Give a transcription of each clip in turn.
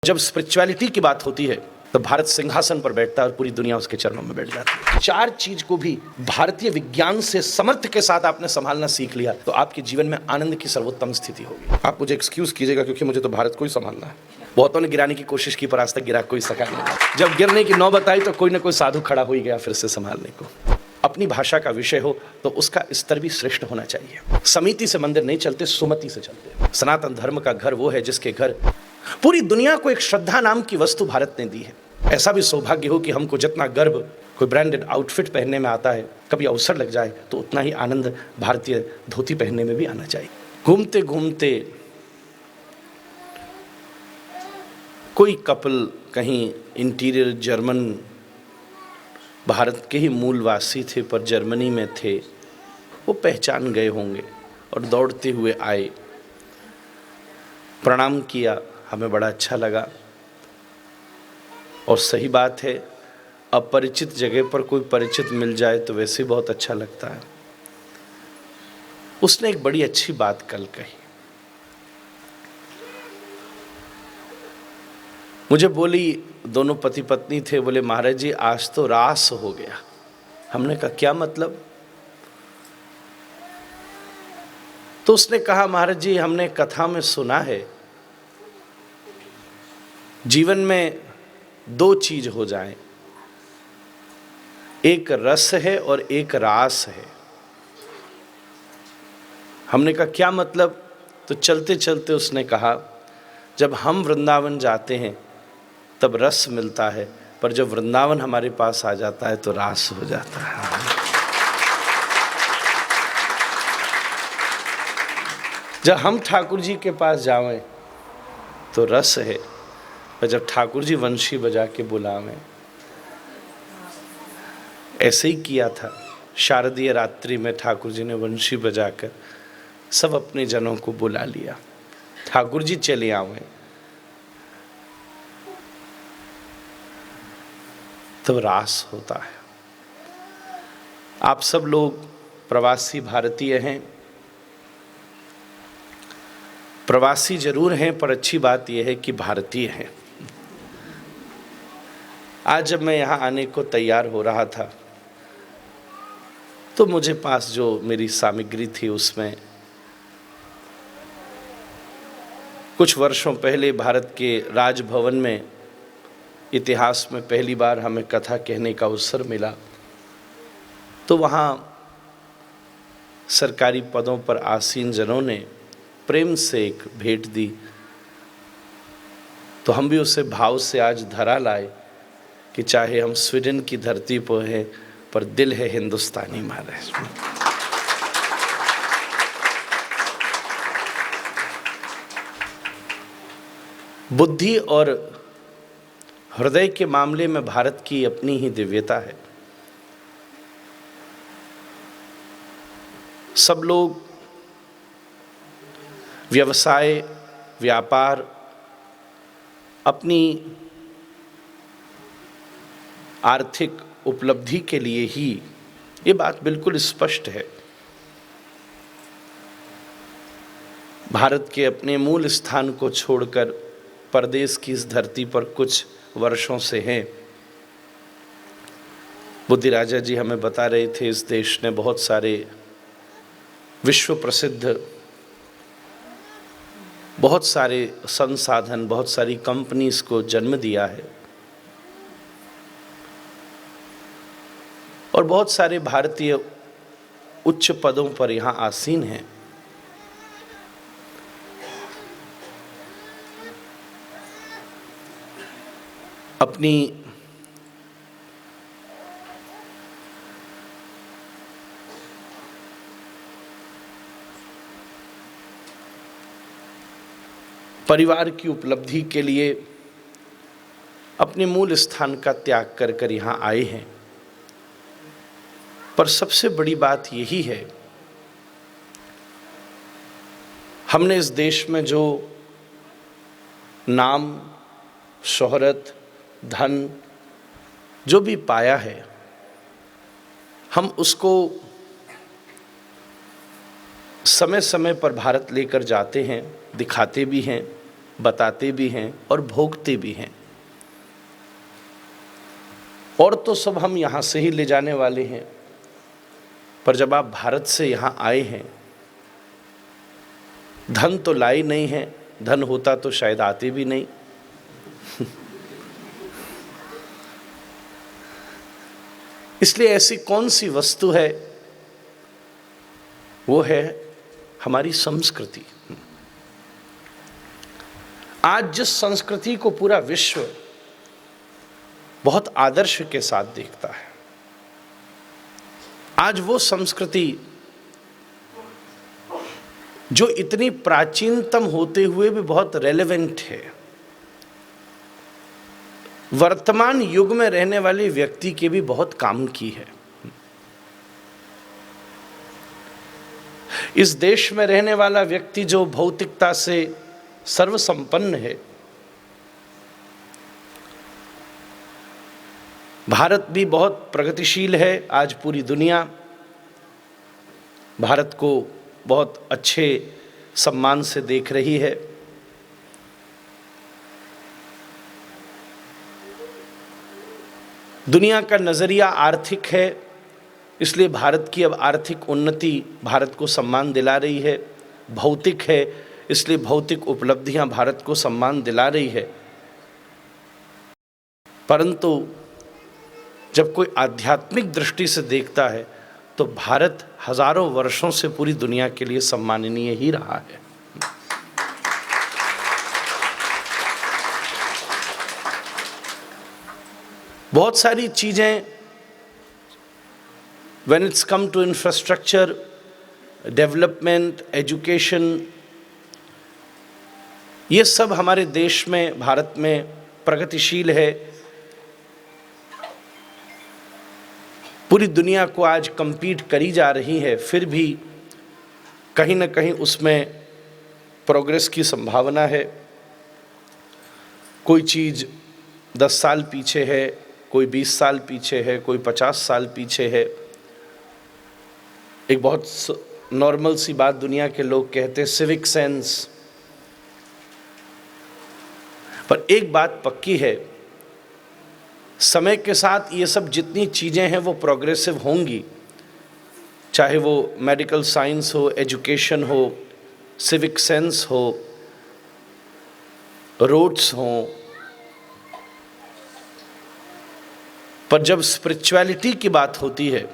जब स्पिरिचुअलिटी की बात होती है तो भारत सिंहासन पर बैठता है और पूरी दुनिया उसके चरणों में बैठ जाती है। चार चीज को भी भारतीय विज्ञान से समर्थ के साथ आपने संभालना सीख लिया तो आपके जीवन में आनंद की सर्वोत्तम स्थिति होगी। आप मुझे एक्सक्यूज कीजिएगा क्योंकि मुझे तो भारत को ही संभालना है। बहुतों ने गिराने की कोशिश की पर आज तक गिरा कोई सका नहीं। जब गिरने की नौबत आई तो कोई ना कोई साधु खड़ा हो ही गया फिर से संभालने को। अपनी भाषा का विषय हो तो उसका स्तर भी श्रेष्ठ होना चाहिए। समिति से मंदिर नहीं चलते, सुमति से चलते। सनातन धर्म का घर वो है जिसके घर पूरी दुनिया को एक श्रद्धा नाम की वस्तु भारत ने दी है। ऐसा भी सौभाग्य हो कि हमको जितना गर्व कोई ब्रांडेड आउटफिट पहनने में आता है, कभी अवसर लग जाए तो उतना ही आनंद भारतीय धोती पहनने में भी आना चाहिए। घूमते घूमते कोई कपल कहीं इंटीरियर जर्मन, भारत के ही मूलवासी थे पर जर्मनी में थे, वो पहचान गए होंगे और दौड़ते हुए आए, प्रणाम किया, हमें बड़ा अच्छा लगा। और सही बात है, अपरिचित जगह पर कोई परिचित मिल जाए तो वैसे बहुत अच्छा लगता है। उसने एक बड़ी अच्छी बात कल कही, मुझे बोली, दोनों पति पत्नी थे, बोले महाराज जी आज तो रास हो गया। हमने कहा क्या मतलब? तो उसने कहा महाराज जी हमने कथा में सुना है जीवन में दो चीज हो जाए, एक रस है और एक रास है। हमने कहा क्या मतलब? तो चलते चलते उसने कहा जब हम वृंदावन जाते हैं तब रस मिलता है, पर जब वृंदावन हमारे पास आ जाता है तो रास हो जाता है। जब हम ठाकुर जी के पास जावें तो रस है, पर जब ठाकुर जी वंशी बजा के बुलावें। ऐसे ही किया था शारदीय रात्रि में, ठाकुर जी ने वंशी बजाकर सब अपने जनों को बुला लिया। ठाकुर जी चले आवें तो रास होता है। आप सब लोग प्रवासी भारतीय हैं, प्रवासी जरूर हैं पर अच्छी बात यह है कि भारतीय हैं। आज जब मैं यहाँ आने को तैयार हो रहा था तो मुझे पास जो मेरी सामग्री थी उसमें कुछ वर्षों पहले भारत के राजभवन में इतिहास में पहली बार हमें कथा कहने का अवसर मिला। तो वहाँ सरकारी पदों पर आसीन जनों ने प्रेम से एक भेंट दी, तो हम भी उसे भाव से आज धरा लाए कि चाहे हम स्वीडन की धरती पर हैं पर दिल है हिंदुस्तानी महाराज। बुद्धि और हृदय के मामले में भारत की अपनी ही दिव्यता है। सब लोग व्यवसाय, व्यापार, अपनी आर्थिक उपलब्धि के लिए ही, ये बात बिल्कुल स्पष्ट है, भारत के अपने मूल स्थान को छोड़कर परदेश की इस धरती पर कुछ वर्षों से हैं। बुद्धि राजा जी हमें बता रहे थे इस देश ने बहुत सारे विश्व प्रसिद्ध, बहुत सारे संसाधन, बहुत सारी कंपनीज को जन्म दिया है और बहुत सारे भारतीय उच्च पदों पर यहाँ आसीन हैं। अपनी परिवार की उपलब्धि के लिए अपने मूल स्थान का त्याग कर कर यहाँ आए हैं। पर सबसे बड़ी बात यही है, हमने इस देश में जो नाम, शोहरत, धन जो भी पाया है, हम उसको समय समय पर भारत लेकर जाते हैं, दिखाते भी हैं, बताते भी हैं और भोगते भी हैं। और तो सब हम यहाँ से ही ले जाने वाले हैं, पर जब आप भारत से यहाँ आए हैं, धन तो लाई नहीं है, धन होता तो शायद आते भी नहीं। इसलिए ऐसी कौन सी वस्तु है, वो है हमारी संस्कृति। आज जिस संस्कृति को पूरा विश्व बहुत आदर्श के साथ देखता है, आज वो संस्कृति जो इतनी प्राचीनतम होते हुए भी बहुत रेलेवेंट है, वर्तमान युग में रहने वाले व्यक्ति के भी बहुत काम की है। इस देश में रहने वाला व्यक्ति जो भौतिकता से सर्वसंपन्न है, भारत भी बहुत प्रगतिशील है। आज पूरी दुनिया भारत को बहुत अच्छे सम्मान से देख रही है। दुनिया का नज़रिया आर्थिक है, इसलिए भारत की अब आर्थिक उन्नति भारत को सम्मान दिला रही है। भौतिक है, इसलिए भौतिक उपलब्धियां भारत को सम्मान दिला रही है। परंतु जब कोई आध्यात्मिक दृष्टि से देखता है तो भारत हजारों वर्षों से पूरी दुनिया के लिए सम्माननीय ही रहा है। बहुत सारी चीज़ें, when it's come to infrastructure, development, education, ये सब हमारे देश में, भारत में प्रगतिशील है। पूरी दुनिया को आज compete करी जा रही है, फिर भी कहीं ना कहीं उसमें प्रोग्रेस की संभावना है। कोई चीज़ 10 साल पीछे है, कोई 20 साल पीछे है, कोई 50 साल पीछे है। एक बहुत नॉर्मल सी बात दुनिया के लोग कहते हैं, सिविक सेंस। पर एक बात पक्की है, समय के साथ ये सब जितनी चीज़ें हैं वो प्रोग्रेसिव होंगी, चाहे वो मेडिकल साइंस हो, एजुकेशन हो, सिविक सेंस हो, रोड्स हों। पर जब स्पिरिचुअलिटी की बात होती है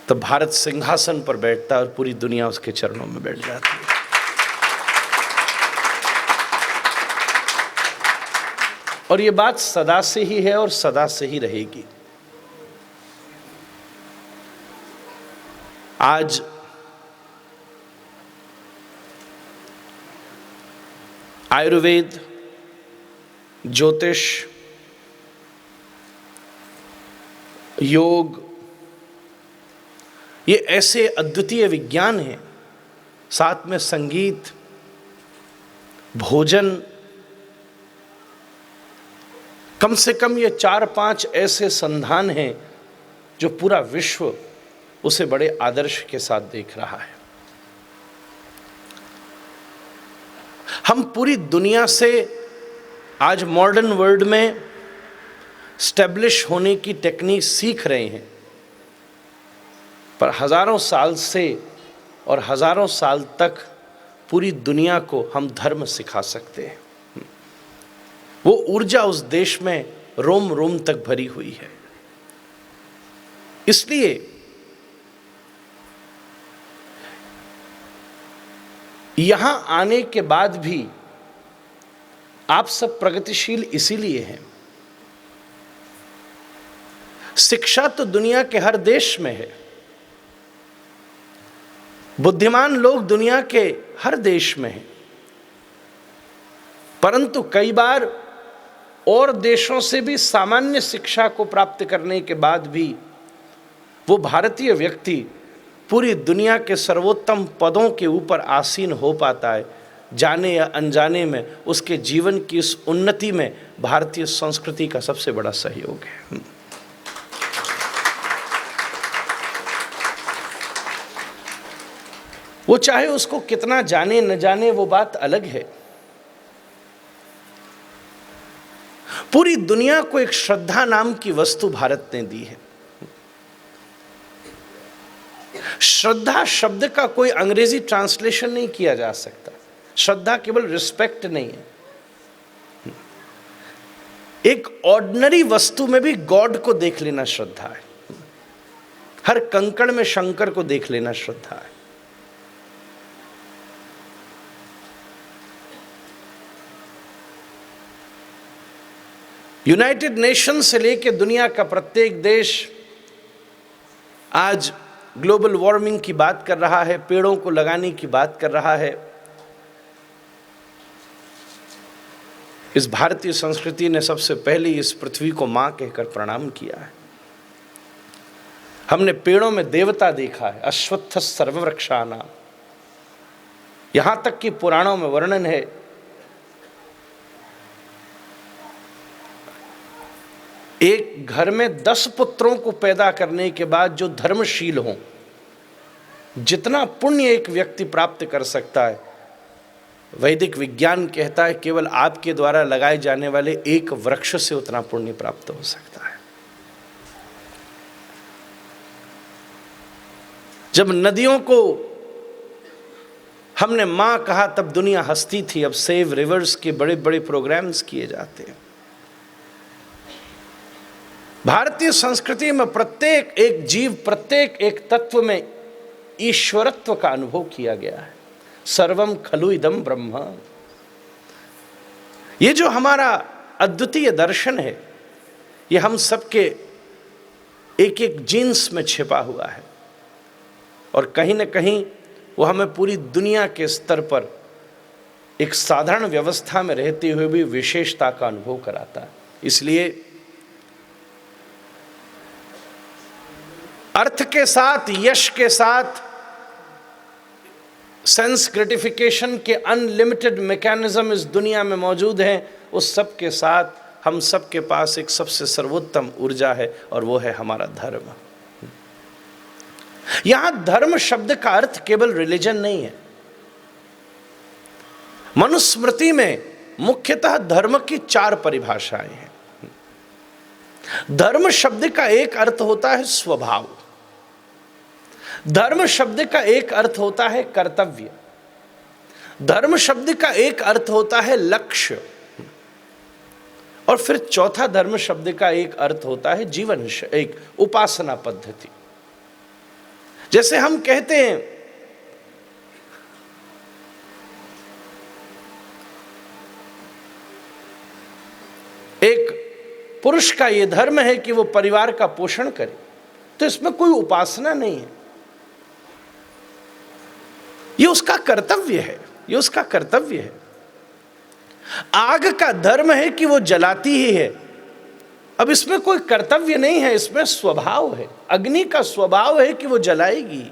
तो भारत सिंहासन पर बैठता है और पूरी दुनिया उसके चरणों में बैठ जाती है। और ये बात सदा से ही है और सदा से ही रहेगी। आज आयुर्वेद, ज्योतिष, योग, ये ऐसे अद्वितीय विज्ञान हैं, साथ में संगीत, भोजन, कम से कम ये 4-5 ऐसे संधान हैं जो पूरा विश्व उसे बड़े आदर्श के साथ देख रहा है। हम पूरी दुनिया से आज मॉडर्न वर्ल्ड में स्टैब्लिश होने की टेक्निक सीख रहे हैं, पर हजारों साल से और हजारों साल तक पूरी दुनिया को हम धर्म सिखा सकते हैं। वो ऊर्जा उस देश में रोम रोम तक भरी हुई है। इसलिए यहां आने के बाद भी आप सब प्रगतिशील इसीलिए हैं। शिक्षा तो दुनिया के हर देश में है, बुद्धिमान लोग दुनिया के हर देश में हैं, परंतु कई बार और देशों से भी सामान्य शिक्षा को प्राप्त करने के बाद भी वो भारतीय व्यक्ति पूरी दुनिया के सर्वोत्तम पदों के ऊपर आसीन हो पाता है। जाने या अनजाने में उसके जीवन की इस उन्नति में भारतीय संस्कृति का सबसे बड़ा सहयोग है। वो चाहे उसको कितना जाने न जाने वो बात अलग है। पूरी दुनिया को एक श्रद्धा नाम की वस्तु भारत ने दी है। श्रद्धा शब्द का कोई अंग्रेजी ट्रांसलेशन नहीं किया जा सकता। श्रद्धा केवल रिस्पेक्ट नहीं है। एक ऑर्डिनरी वस्तु में भी गॉड को देख लेना श्रद्धा है। हर कंकड़ में शंकर को देख लेना श्रद्धा है। यूनाइटेड नेशन से लेकर दुनिया का प्रत्येक देश आज ग्लोबल वार्मिंग की बात कर रहा है, पेड़ों को लगाने की बात कर रहा है। इस भारतीय संस्कृति ने सबसे पहले इस पृथ्वी को मां कहकर प्रणाम किया है। हमने पेड़ों में देवता देखा है, अश्वत्थ सर्ववृक्षाणाम। यहां तक कि पुराणों में वर्णन है, एक घर में 10 पुत्रों को पैदा करने के बाद जो धर्मशील हों, जितना पुण्य एक व्यक्ति प्राप्त कर सकता है, वैदिक विज्ञान कहता है केवल आपके द्वारा लगाए जाने वाले एक वृक्ष से उतना पुण्य प्राप्त हो सकता है। जब नदियों को हमने मां कहा तब दुनिया हंसती थी। अब सेव रिवर्स के बड़े बड़े प्रोग्राम्स किए जाते हैं। भारतीय संस्कृति में प्रत्येक एक जीव, प्रत्येक एक तत्व में ईश्वरत्व का अनुभव किया गया है। सर्वम खलु इदम ब्रह्म, ये जो हमारा अद्वितीय दर्शन है, ये हम सबके एक एक जीन्स में छिपा हुआ है और कहीं न कहीं वो हमें पूरी दुनिया के स्तर पर एक साधारण व्यवस्था में रहते हुए भी विशेषता का अनुभव कराता है। इसलिए अर्थ के साथ, यश के साथ, सेंस ग्रेटिफिकेशन के अनलिमिटेड मैकेनिज्म इस दुनिया में मौजूद हैं। उस सब के साथ हम सब के पास एक सबसे सर्वोत्तम ऊर्जा है और वो है हमारा धर्म। यहां धर्म शब्द का अर्थ केवल रिलीजन नहीं है। मनुस्मृति में मुख्यतः धर्म की 4 परिभाषाएं हैं। धर्म शब्द का एक अर्थ होता है स्वभाव, धर्म शब्द का एक अर्थ होता है कर्तव्य, धर्म शब्द का एक अर्थ होता है लक्ष्य, और फिर चौथा धर्म शब्द का एक अर्थ होता है जीवन, एक उपासना पद्धति। जैसे हम कहते हैं एक पुरुष का यह धर्म है कि वो परिवार का पोषण करे, तो इसमें कोई उपासना नहीं है, ये उसका कर्तव्य है, ये उसका कर्तव्य है। आग का धर्म है कि वो जलाती ही है, अब इसमें कोई कर्तव्य नहीं है, इसमें स्वभाव है। अग्नि का स्वभाव है कि वो जलाएगी।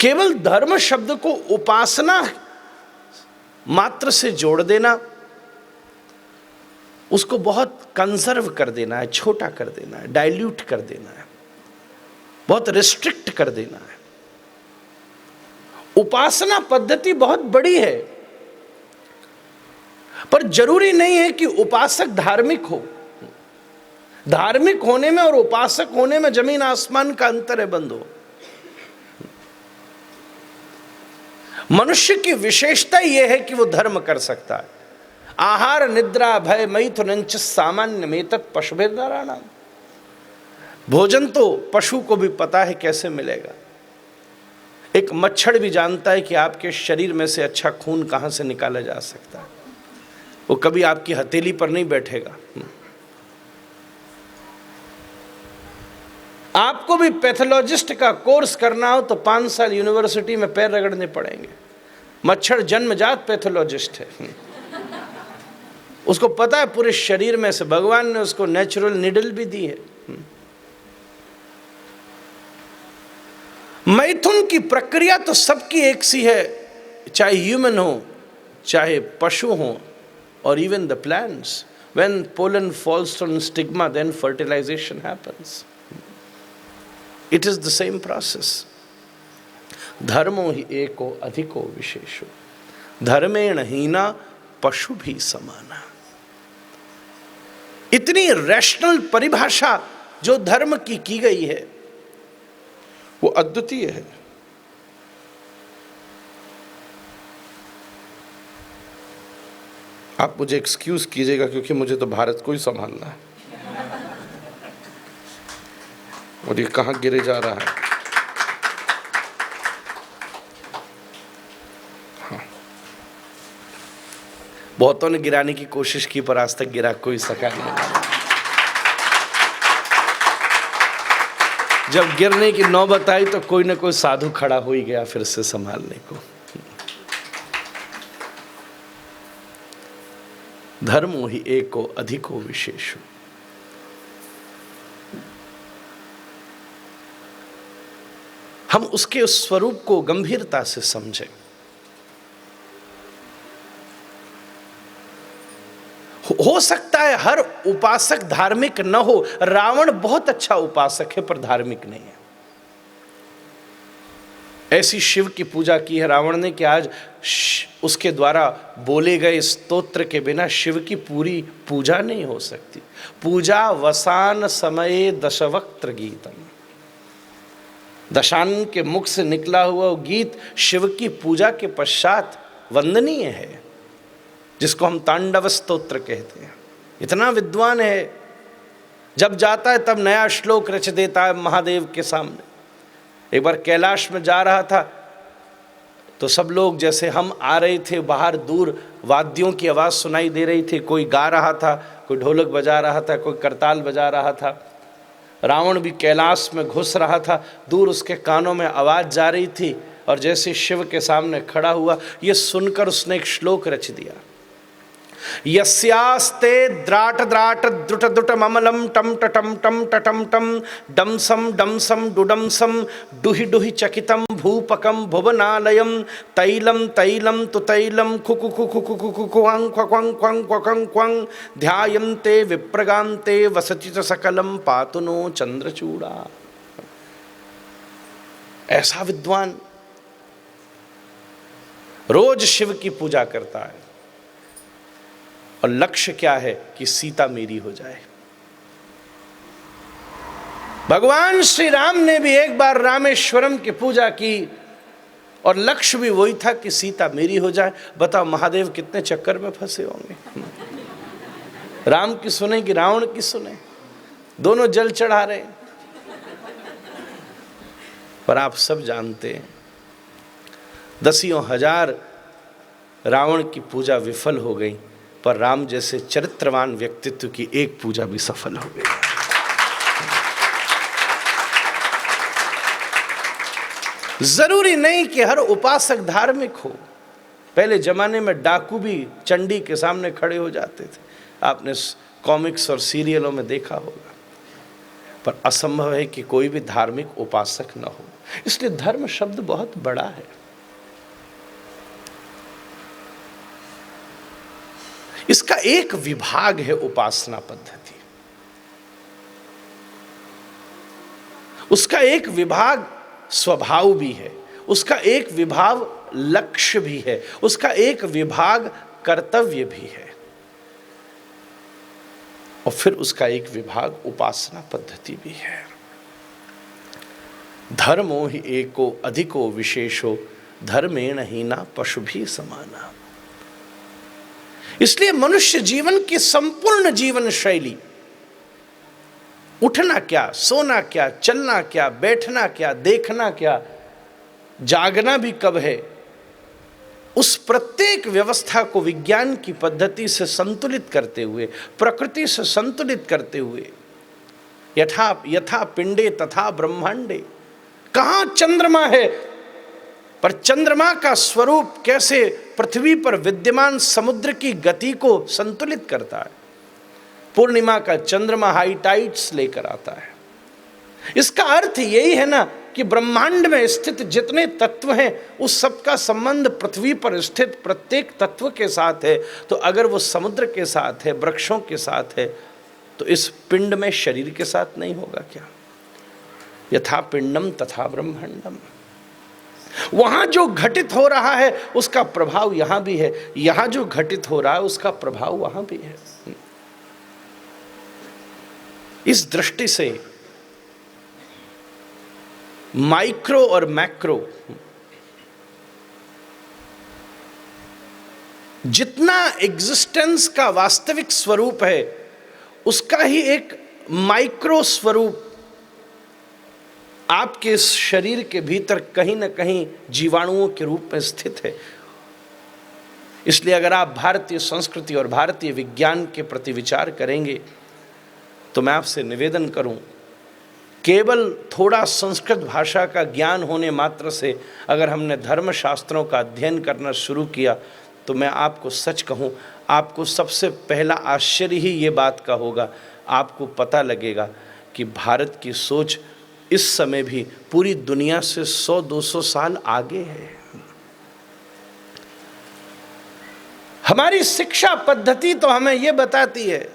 केवल धर्म शब्द को उपासना मात्र से जोड़ देना, उसको बहुत कंजर्व कर देना है, छोटा कर देना है, डाइल्यूट कर देना है, बहुत रिस्ट्रिक्ट कर देना है। उपासना पद्धति बहुत बड़ी है, पर जरूरी नहीं है कि उपासक धार्मिक हो। धार्मिक होने में और उपासक होने में जमीन आसमान का अंतर है बंधु। मनुष्य की विशेषता यह है कि वो धर्म कर सकता है। आहार निद्रा भय मैथुनंच सामान्य में तत् पशुभिर्नराणाम। भोजन तो पशु को भी पता है कैसे मिलेगा। एक मच्छर भी जानता है कि आपके शरीर में से अच्छा खून कहां से निकाला जा सकता है। वो कभी आपकी हथेली पर नहीं बैठेगा। आपको भी पैथोलॉजिस्ट का कोर्स करना हो तो 5 साल यूनिवर्सिटी में पैर रगड़ने पड़ेंगे। मच्छर जन्मजात पैथोलॉजिस्ट है, उसको पता है पूरे शरीर में से भगवान ने उसको नेचुरल निडल भी दी है। मैथुन की प्रक्रिया तो सबकी एक सी है, चाहे ह्यूमन हो, चाहे पशु हो, और even the plants. When pollen falls on stigma, then fertilization happens. It is the same process. धर्मो ही एको अधिको विशेषो, धर्मेण हीना पशु भी समाना। इतनी रैशनल परिभाषा जो धर्म की गई है वो अद्वितीय है। आप मुझे एक्सक्यूज कीजिएगा क्योंकि मुझे तो भारत को ही संभालना है और ये कहां गिरे जा रहा है। हाँ। बहुतों ने गिराने की कोशिश की पर आज तक गिरा कोई सका नहीं। जब गिरने की नौबत आई तो कोई ना कोई साधु खड़ा हो ही गया फिर से संभालने को। धर्मो ही एको अधिको विशेषो। हम उसके उस स्वरूप को गंभीरता से समझें। हो सकता है हर उपासक धार्मिक न हो। रावण बहुत अच्छा उपासक है पर धार्मिक नहीं है। ऐसी शिव की पूजा की है रावण ने कि आज उसके द्वारा बोले गए स्तोत्र के बिना शिव की पूरी पूजा नहीं हो सकती। पूजा वसान समये दशवक्त्र गीतम, दशानन के मुख से निकला हुआ वो गीत शिव की पूजा के पश्चात वंदनीय है, जिसको हम तांडव स्तोत्र कहते हैं। इतना विद्वान है, जब जाता है तब नया श्लोक रच देता है महादेव के सामने। एक बार कैलाश में जा रहा था तो सब लोग, जैसे हम आ रहे थे बाहर, दूर वाद्यों की आवाज़ सुनाई दे रही थी। कोई गा रहा था, कोई ढोलक बजा रहा था, कोई करताल बजा रहा था। रावण भी कैलाश में घुस रहा था, दूर उसके कानों में आवाज़ जा रही थी और जैसे शिव के सामने खड़ा हुआ, ये सुनकर उसने एक श्लोक रच दिया। यस्यास्ते द्राट द्राट द्रुट द्रुट ममलम टम टटम टम टटम टम डम सम डुडम डुहि डुहि चकितम भूपकम भुवनालयम तैलम तैलम तु तैलम खुकु खुकु खुकु खुकुं ख्वं ख्वं ख्वं ख्वं ध्यायन्ते विप्रगान्ते वसति च सकलम पातु नो चंद्रचूड़ा। ऐसा विद्वान रोज शिव की पूजा करता है और लक्ष्य क्या है कि सीता मेरी हो जाए। भगवान श्री राम ने भी एक बार रामेश्वरम की पूजा की और लक्ष्य भी वही था कि सीता मेरी हो जाए। बताओ महादेव कितने चक्कर में फंसे होंगे। राम की सुने कि रावण की सुने, दोनों जल चढ़ा रहे। पर आप सब जानते हैं दसियों हजार रावण की पूजा विफल हो गई, पर राम जैसे चरित्रवान व्यक्तित्व की एक पूजा भी सफल हो गई। जरूरी नहीं कि हर उपासक धार्मिक हो। पहले जमाने में डाकू भी चंडी के सामने खड़े हो जाते थे, आपने कॉमिक्स और सीरियलों में देखा होगा। पर असंभव है कि कोई भी धार्मिक उपासक न हो। इसलिए धर्म शब्द बहुत बड़ा है। इसका एक विभाग है उपासना पद्धति, उसका एक विभाग स्वभाव भी है, उसका एक विभाग लक्ष्य भी है, उसका एक विभाग कर्तव्य भी है और फिर उसका एक विभाग उपासना पद्धति भी है। धर्मो ही एको अधिको विशेषो, धर्मेण हीना पशु भी समाना। इसलिए मनुष्य जीवन की संपूर्ण जीवन शैली, उठना क्या, सोना क्या, चलना क्या, बैठना क्या, देखना क्या, जागना भी कब है, उस प्रत्येक व्यवस्था को विज्ञान की पद्धति से संतुलित करते हुए, प्रकृति से संतुलित करते हुए, यथा पिंडे तथा ब्रह्मांडे। कहाँ चंद्रमा है, पर चंद्रमा का स्वरूप कैसे पृथ्वी पर विद्यमान समुद्र की गति को संतुलित करता है। पूर्णिमा का चंद्रमा हाई टाइड्स लेकर आता है। इसका अर्थ यही है ना कि ब्रह्मांड में स्थित जितने तत्व हैं उस सब का संबंध पृथ्वी पर स्थित प्रत्येक तत्व के साथ है। तो अगर वो समुद्र के साथ है, वृक्षों के साथ है, तो इस पिंड में शरीर के साथ नहीं होगा क्या? यथा पिंडम तथा ब्रह्मांडम। वहां जो घटित हो रहा है उसका प्रभाव यहां भी है, यहां जो घटित हो रहा है उसका प्रभाव वहां भी है। इस दृष्टि से माइक्रो और मैक्रो जितना एग्जिस्टेंस का वास्तविक स्वरूप है उसका ही एक माइक्रो स्वरूप आपके इस शरीर के भीतर कहीं ना कहीं जीवाणुओं के रूप में स्थित है। इसलिए अगर आप भारतीय संस्कृति और भारतीय विज्ञान के प्रति विचार करेंगे तो मैं आपसे निवेदन करूं, केवल थोड़ा संस्कृत भाषा का ज्ञान होने मात्र से अगर हमने धर्मशास्त्रों का अध्ययन करना शुरू किया तो मैं आपको सच कहूं, आपको सबसे पहला आश्चर्य ही ये बात का होगा, आपको पता लगेगा कि भारत की सोच इस समय भी पूरी दुनिया से 100-200 साल आगे है। हमारी शिक्षा पद्धति तो हमें ये बताती है,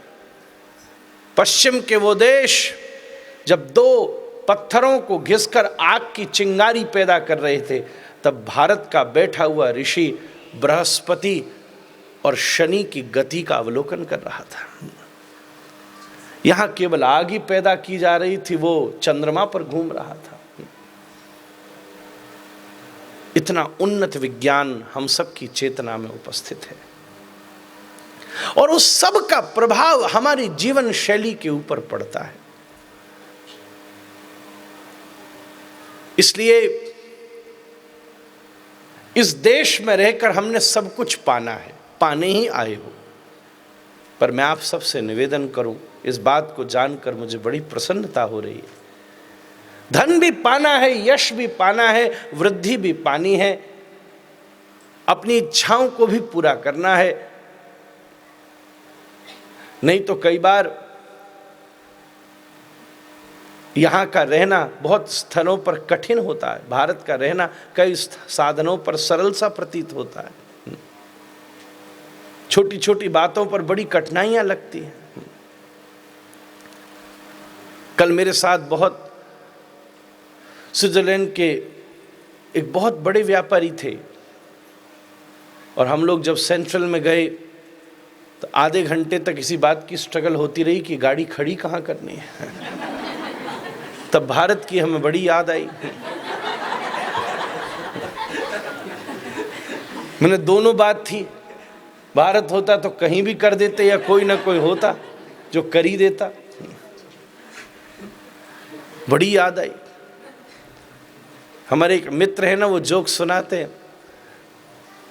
पश्चिम के वो देश जब 2 पत्थरों को घिसकर आग की चिंगारी पैदा कर रहे थे, तब भारत का बैठा हुआ ऋषि बृहस्पति और शनि की गति का अवलोकन कर रहा था। यहां केवल आग ही पैदा की जा रही थी, वो चंद्रमा पर घूम रहा था। इतना उन्नत विज्ञान हम सब की चेतना में उपस्थित है और उस सब का प्रभाव हमारी जीवन शैली के ऊपर पड़ता है। इसलिए इस देश में रहकर हमने सब कुछ पाना है, पाने ही आए हो। पर मैं आप सबसे निवेदन करूं, इस बात को जानकर मुझे बड़ी प्रसन्नता हो रही है, धन भी पाना है, यश भी पाना है, वृद्धि भी पानी है, अपनी इच्छाओं को भी पूरा करना है। नहीं तो कई बार यहाँ का रहना बहुत स्थलों पर कठिन होता है, भारत का रहना कई साधनों पर सरल सा प्रतीत होता है, छोटी छोटी बातों पर बड़ी कठिनाइयां लगती हैं। कल मेरे साथ बहुत स्विट्जरलैंड के एक बहुत बड़े व्यापारी थे और हम लोग जब सेंट्रल में गए तो आधे घंटे तक इसी बात की स्ट्रगल होती रही कि गाड़ी खड़ी कहाँ करनी है। तब भारत की हमें बड़ी याद आई। मैंने दोनों बात थी, भारत होता तो कहीं भी कर देते या कोई ना कोई होता जो कर ही देता। बड़ी याद आई। हमारे एक मित्र है ना, वो जोक सुनाते हैं,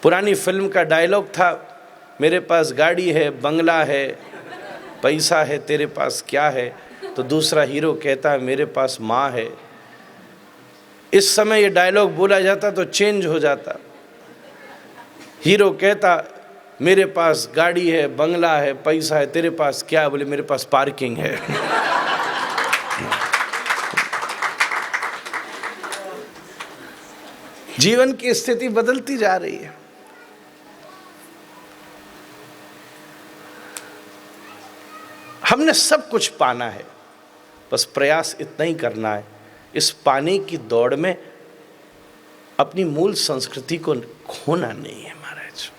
पुरानी फिल्म का डायलॉग था, मेरे पास गाड़ी है, बंगला है, पैसा है, तेरे पास क्या है? तो दूसरा हीरो कहता है मेरे पास माँ है। इस समय ये डायलॉग बोला जाता तो चेंज हो जाता, हीरो कहता मेरे पास गाड़ी है, बंगला है, पैसा है, तेरे पास क्या है? बोले मेरे पास पार्किंग है। जीवन की स्थिति बदलती जा रही है। हमने सब कुछ पाना है, बस प्रयास इतना ही करना है, इस पाने की दौड़ में अपनी मूल संस्कृति को खोना नहीं है महाराज।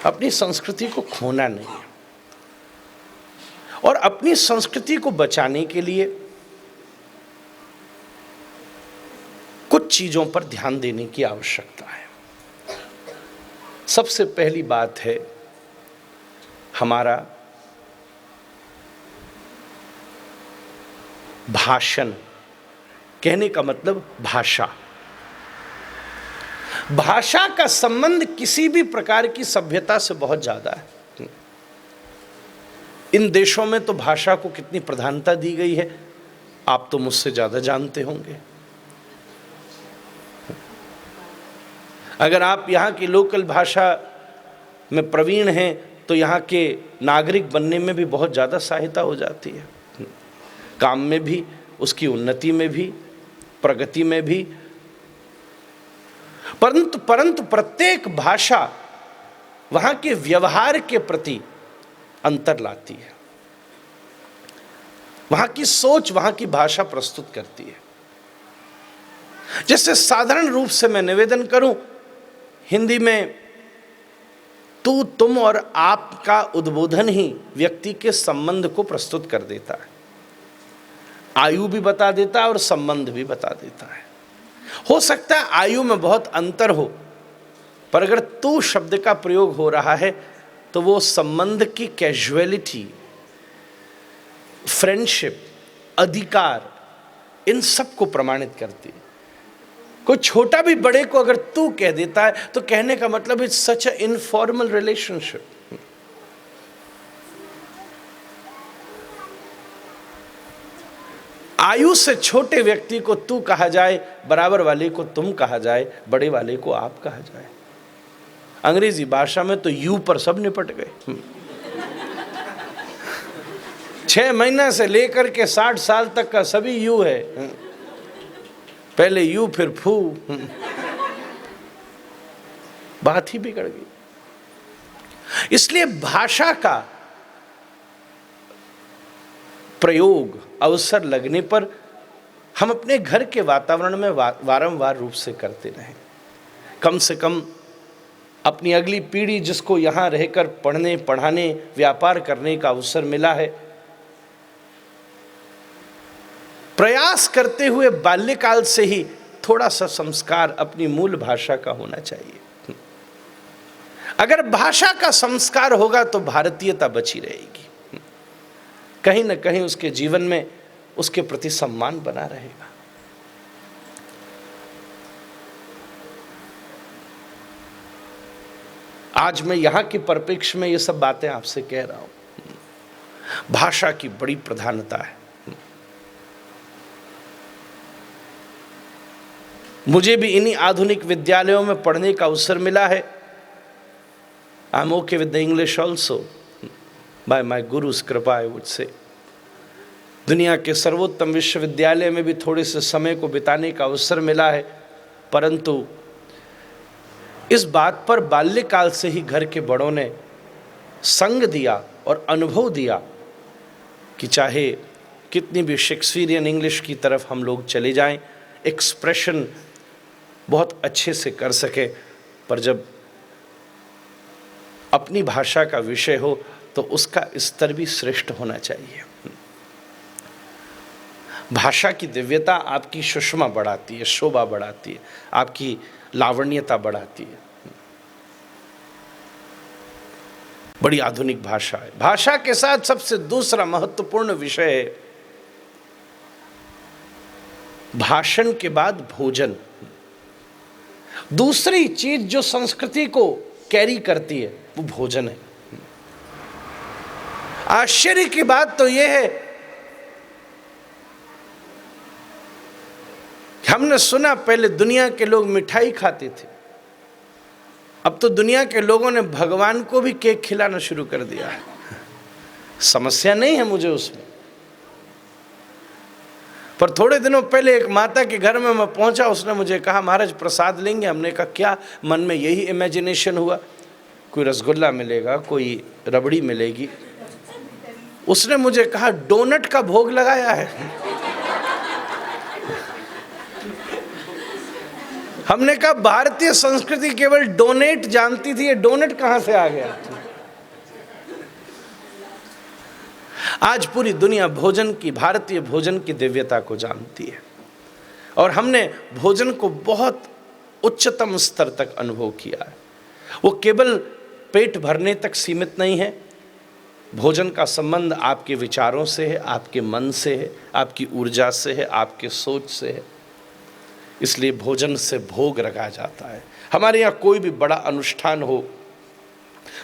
अपनी संस्कृति को खोना नहीं है और अपनी संस्कृति को बचाने के लिए कुछ चीजों पर ध्यान देने की आवश्यकता है। सबसे पहली बात है हमारा भाषण, कहने का मतलब भाषा। भाषा का संबंध किसी भी प्रकार की सभ्यता से बहुत ज्यादा है। इन देशों में तो भाषा को कितनी प्रधानता दी गई है आप तो मुझसे ज्यादा जानते होंगे। अगर आप यहाँ की लोकल भाषा में प्रवीण हैं तो यहाँ के नागरिक बनने में भी बहुत ज़्यादा सहायता हो जाती है, काम में भी, उसकी उन्नति में भी, प्रगति में भी। परंतु प्रत्येक भाषा वहाँ के व्यवहार के प्रति अंतर लाती है। वहां की सोच, वहां की भाषा प्रस्तुत करती है। जैसे साधारण रूप से मैं निवेदन करूं, हिंदी में तू, तुम और आप का उद्बोधन ही व्यक्ति के संबंध को प्रस्तुत कर देता है। आयु भी बता देता है और संबंध भी बता देता है। हो सकता है आयु में बहुत अंतर हो, पर अगर तू शब्द का प्रयोग हो रहा है तो वो संबंध की कैजुअलिटी, फ्रेंडशिप, अधिकार, इन सब को प्रमाणित करती है। कोई छोटा भी बड़े को अगर तू कह देता है तो कहने का मतलब it's such a informal relationship. आयु से छोटे व्यक्ति को तू कहा जाए, बराबर वाले को तुम कहा जाए, बड़े वाले को आप कहा जाए। अंग्रेजी भाषा में तो यू पर सब निपट गए। 6 महीना से लेकर के 60 साल तक का सभी यू है। पहले यू फिर फू। बात ही बिगड़ गई। इसलिए भाषा का प्रयोग अवसर लगने पर हम अपने घर के वातावरण में वारंवार रूप से करते रहें। कम से कम अपनी अगली पीढ़ी, जिसको यहाँ रहकर पढ़ने, पढ़ाने, व्यापार करने का अवसर मिला है, प्रयास करते हुए बाल्यकाल से ही थोड़ा सा संस्कार अपनी मूल भाषा का होना चाहिए। अगर भाषा का संस्कार होगा तो भारतीयता बची रहेगी, कहीं न कहीं उसके जीवन में उसके प्रति सम्मान बना रहेगा। आज मैं यहां के परिप्रेक्ष्य में ये सब बातें आपसे कह रहा हूं। भाषा की बड़ी प्रधानता है। मुझे भी इन्हीं आधुनिक विद्यालयों में पढ़ने का अवसर मिला है। I am okay with the English also by my gurus कृपा, आई वुड से। दुनिया के सर्वोत्तम विश्वविद्यालय में भी थोड़े से समय को बिताने का अवसर मिला है, परंतु इस बात पर बाल्यकाल से ही घर के बड़ों ने संग दिया और अनुभव दिया कि चाहे कितनी भी शेक्सपियरियन इंग्लिश की तरफ हम लोग चले जाएं, एक्सप्रेशन बहुत अच्छे से कर सके, पर जब अपनी भाषा का विषय हो तो उसका स्तर भी श्रेष्ठ होना चाहिए। भाषा की दिव्यता आपकी सुषमा बढ़ाती है, शोभा बढ़ाती है, आपकी लावण्यता बढ़ाती है। बड़ी आधुनिक भाषा है। भाषा के साथ सबसे दूसरा महत्वपूर्ण विषय है भाषण के बाद भोजन। दूसरी चीज जो संस्कृति को कैरी करती है वो भोजन है। आश्चर्य की बात तो यह है, हमने सुना पहले दुनिया के लोग मिठाई खाते थे, अब तो दुनिया के लोगों ने भगवान को भी केक खिलाना शुरू कर दिया है। समस्या नहीं है मुझे उसमें, पर थोड़े दिनों पहले एक माता के घर में मैं पहुंचा, उसने मुझे कहा महाराज प्रसाद लेंगे। हमने कहा क्या? मन में यही इमेजिनेशन हुआ कोई रसगुल्ला मिलेगा, कोई रबड़ी मिलेगी। उसने मुझे कहा डोनट का भोग लगाया है। हमने कहा भारतीय संस्कृति केवल डोनेट जानती थी, ये डोनट कहां से आ गया? आज पूरी दुनिया भोजन की, भारतीय भोजन की दिव्यता को जानती है और हमने भोजन को बहुत उच्चतम स्तर तक अनुभव किया है। वो केवल पेट भरने तक सीमित नहीं है। भोजन का संबंध आपके विचारों से है, आपके मन से है, आपकी ऊर्जा से है, आपके सोच से है। इसलिए भोजन से भोग रखा जाता है। हमारे यहाँ कोई भी बड़ा अनुष्ठान हो,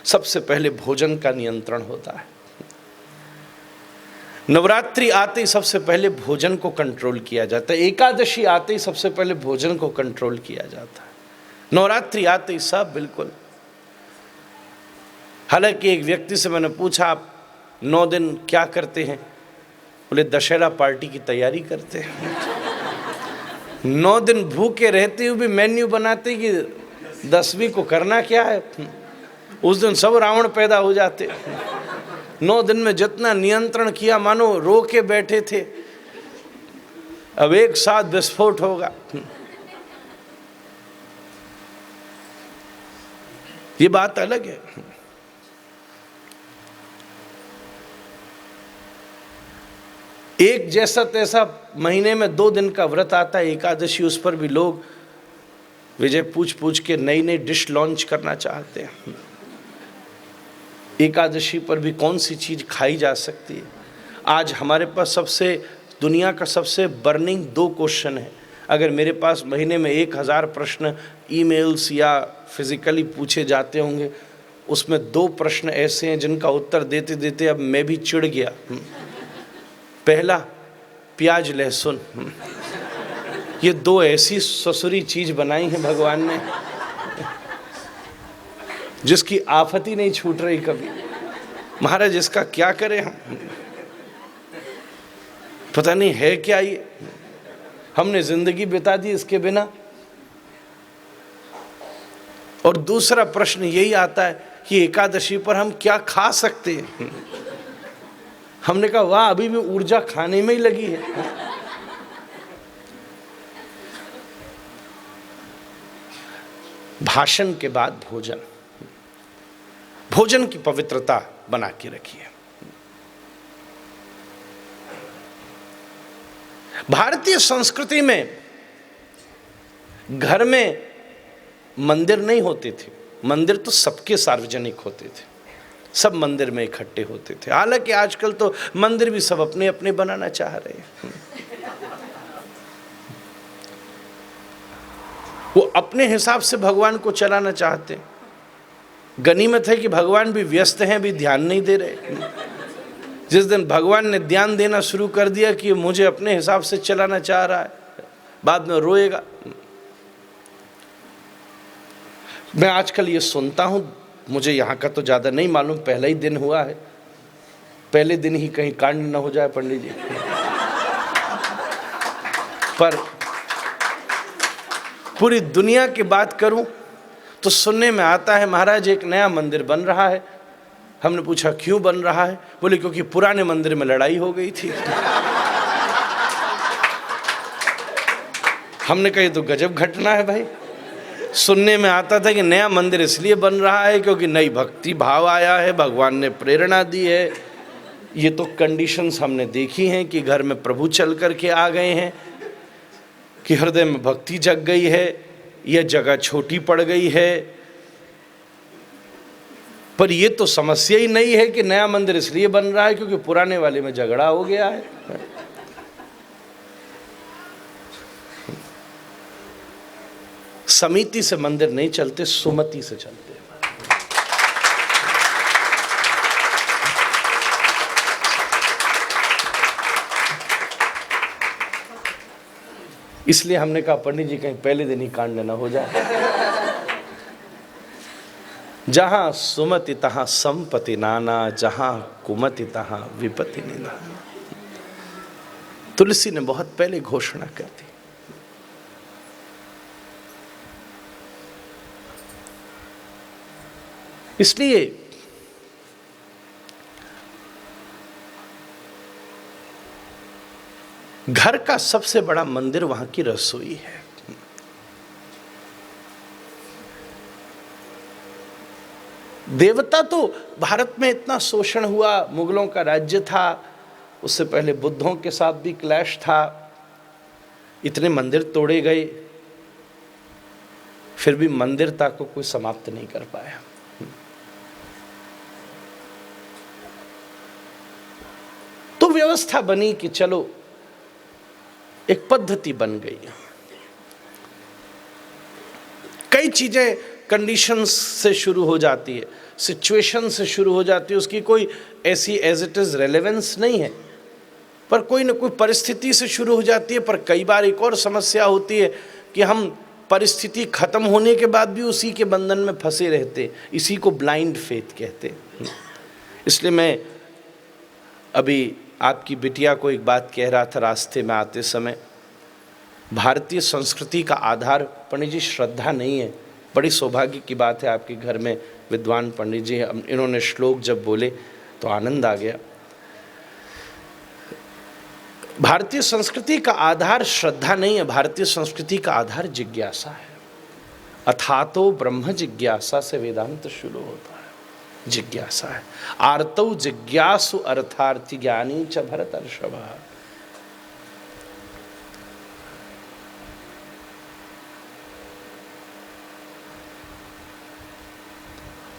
सबसे पहले भोजन का नियंत्रण होता है। नवरात्रि आते ही सबसे पहले भोजन को कंट्रोल किया जाता है। एकादशी आते ही सबसे पहले भोजन को कंट्रोल किया जाता है। नवरात्रि आते ही सब बिल्कुल। हालांकि एक व्यक्ति से मैंने पूछा आप 9 दिन क्या करते हैं? बोले दशहरा पार्टी की तैयारी करते हैं। 9 दिन भूखे रहते हुए भी मेन्यू बनाते कि 10वीं को करना क्या है। उस दिन सब रावण पैदा हो जाते। 9 दिन में जितना नियंत्रण किया मानो रो के बैठे थे, अब एक साथ विस्फोट होगा। ये बात अलग है। एक जैसा तैसा महीने में 2 दिन का व्रत आता है एकादशी, उस पर भी लोग विजय पूछ पूछ के नई नई डिश लॉन्च करना चाहते हैं। एकादशी पर भी कौन सी चीज खाई जा सकती है? आज हमारे पास दुनिया का सबसे बर्निंग 2 क्वेश्चन है। अगर मेरे पास महीने में 1000 प्रश्न ईमेल्स या फिजिकली पूछे जाते होंगे, उसमें 2 प्रश्न ऐसे हैं जिनका उत्तर देते देते अब मैं भी चिढ़ गया। पहला, प्याज लहसुन। ये 2 ऐसी ससुरी चीज बनाई है भगवान ने जिसकी आफत ही नहीं छूट रही कभी। महाराज इसका क्या करें हम? पता नहीं है क्या ये, हमने जिंदगी बिता दी इसके बिना। और दूसरा प्रश्न यही आता है कि एकादशी पर हम क्या खा सकते हैं? हमने कहा वाह, अभी भी ऊर्जा खाने में ही लगी है। भाषण के बाद भोजन, भोजन की पवित्रता बना के रखिए। भारतीय संस्कृति में घर में मंदिर नहीं होते थे, मंदिर तो सबके सार्वजनिक होते थे, सब मंदिर में इकट्ठे होते थे। हालांकि आजकल तो मंदिर भी सब अपने अपने बनाना चाह रहे हैं। वो अपने हिसाब से भगवान को चलाना चाहते हैं। गनीमत है कि भगवान भी व्यस्त हैं, भी ध्यान नहीं दे रहे। जिस दिन भगवान ने ध्यान देना शुरू कर दिया कि मुझे अपने हिसाब से चलाना चाह रहा है, बाद में रोएगा। मैं आजकल ये सुनता हूं, मुझे यहाँ का तो ज़्यादा नहीं मालूम, पहला ही दिन हुआ है, पहले दिन ही कहीं कांड न हो जाए पंडित जी। पर पूरी दुनिया की बात करूं तो सुनने में आता है महाराज एक नया मंदिर बन रहा है। हमने पूछा क्यों बन रहा है? बोले क्योंकि पुराने मंदिर में लड़ाई हो गई थी। हमने कहा ये तो गजब घटना है भाई। सुनने में आता था कि नया मंदिर इसलिए बन रहा है क्योंकि नई भक्ति भाव आया है, भगवान ने प्रेरणा दी है। ये तो कंडीशंस हमने देखी हैं कि घर में प्रभु चल करके आ गए हैं, कि हृदय में भक्ति जग गई है, यह जगह छोटी पड़ गई है। पर यह तो समस्या ही नहीं है कि नया मंदिर इसलिए बन रहा है क्योंकि पुराने वाले में झगड़ा हो गया है। समिति से मंदिर नहीं चलते, सुमति से चलते हैं। इसलिए हमने कहा पंडित जी कहीं पहले दिन ही कांड न हो जाए। जहां सुमति तहां संपत्ति नाना, जहां कुमति तहां विपत्ति निधाना। तुलसी ने बहुत पहले घोषणा कर दी। इसलिए घर का सबसे बड़ा मंदिर वहां की रसोई है। देवता तो भारत में इतना शोषण हुआ, मुगलों का राज्य था, उससे पहले बुद्धों के साथ भी क्लैश था, इतने मंदिर तोड़े गए, फिर भी मंदिरता को कोई समाप्त नहीं कर पाया। तो व्यवस्था बनी कि चलो एक पद्धति बन गई। कई चीजें कंडीशंस से शुरू हो जाती है, सिचुएशन से शुरू हो जाती है, उसकी कोई ऐसी एज इट इज रेलेवेंस नहीं है, पर कोई ना कोई परिस्थिति से शुरू हो जाती है। पर कई बार एक और समस्या होती है कि हम परिस्थिति खत्म होने के बाद भी उसी के बंधन में फंसे रहते, इसी को ब्लाइंड फेथ कहते। इसलिए मैं अभी आपकी बिटिया को एक बात कह रहा था रास्ते में आते समय, भारतीय संस्कृति का आधार पंडित जी श्रद्धा नहीं है। बड़ी सौभाग्य की बात है आपके घर में विद्वान पंडित जी, इन्होंने श्लोक जब बोले तो आनंद आ गया। भारतीय संस्कृति का आधार श्रद्धा नहीं है, भारतीय संस्कृति का आधार जिज्ञासा है। अथातो ब्रह्म जिज्ञासा से वेदांत शुरू होता है। जिज्ञासा है। आर्तौ जिज्ञासु अर्थार्थी ज्ञानी च भरतर्षभा।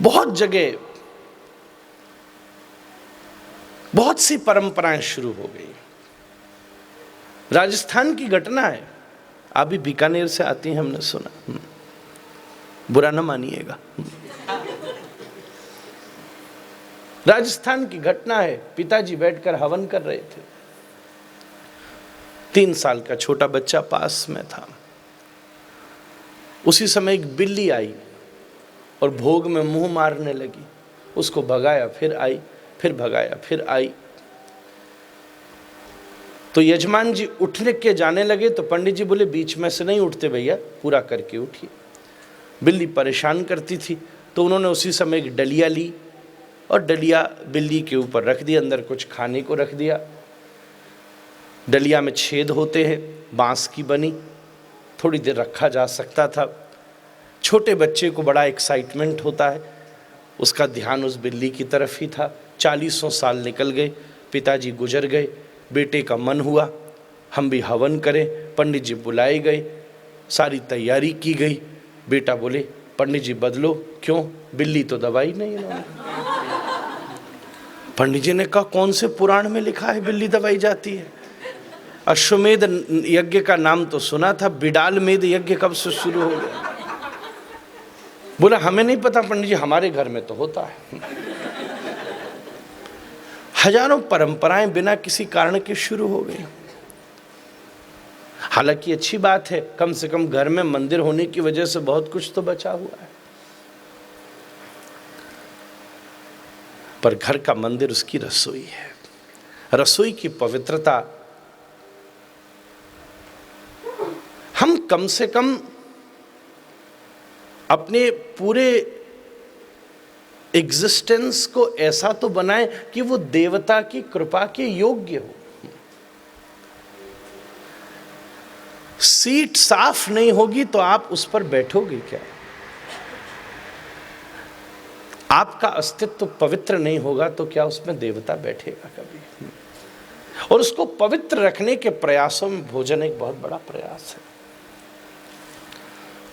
बहुत जगह बहुत सी परंपराएं शुरू हो गई। राजस्थान की घटना है, आप भी बीकानेर से आती हैं, हमने सुना, बुरा न मानिएगा। राजस्थान की घटना है, पिताजी बैठकर हवन कर रहे थे, 3 साल का छोटा बच्चा पास में था। उसी समय एक बिल्ली आई और भोग में मुंह मारने लगी। उसको भगाया, फिर आई, फिर भगाया, फिर आई। तो यजमान जी उठने के जाने लगे तो पंडित जी बोले बीच में से नहीं उठते भैया, पूरा करके उठिए। बिल्ली परेशान करती थी तो उन्होंने उसी समय एक डलिया ली और डलिया बिल्ली के ऊपर रख दी, अंदर कुछ खाने को रख दिया। डलिया में छेद होते हैं, बांस की बनी, थोड़ी देर रखा जा सकता था। छोटे बच्चे को बड़ा एक्साइटमेंट होता है, उसका ध्यान उस बिल्ली की तरफ ही था। 40 साल निकल गए, पिताजी गुजर गए, बेटे का मन हुआ हम भी हवन करें। पंडित जी बुलाए गए, सारी तैयारी की गई। बेटा बोले पंडित जी बदलो, क्यों? बिल्ली तो दवाई नहीं इन्होंने। पंडित जी ने कहा कौन से पुराण में लिखा है बिल्ली दवाई जाती है? अश्वमेध यज्ञ का नाम तो सुना था, बिडाल मेध यज्ञ कब से शुरू हो गया? बोला हमें नहीं पता पंडित जी, हमारे घर में तो होता है। हजारों परंपराएं बिना किसी कारण के शुरू हो गई। हालांकि अच्छी बात है, कम से कम घर में मंदिर होने की वजह से बहुत कुछ तो बचा हुआ है। पर घर का मंदिर उसकी रसोई है। रसोई की पवित्रता हम कम से कम अपने पूरे एग्जिस्टेंस को ऐसा तो बनाएं कि वो देवता की कृपा के योग्य हो। सीट साफ नहीं होगी तो आप उस पर बैठोगे क्या? आपका अस्तित्व पवित्र नहीं होगा तो क्या उसमें देवता बैठेगा कभी? और उसको पवित्र रखने के प्रयासों में भोजन एक बहुत बड़ा प्रयास है।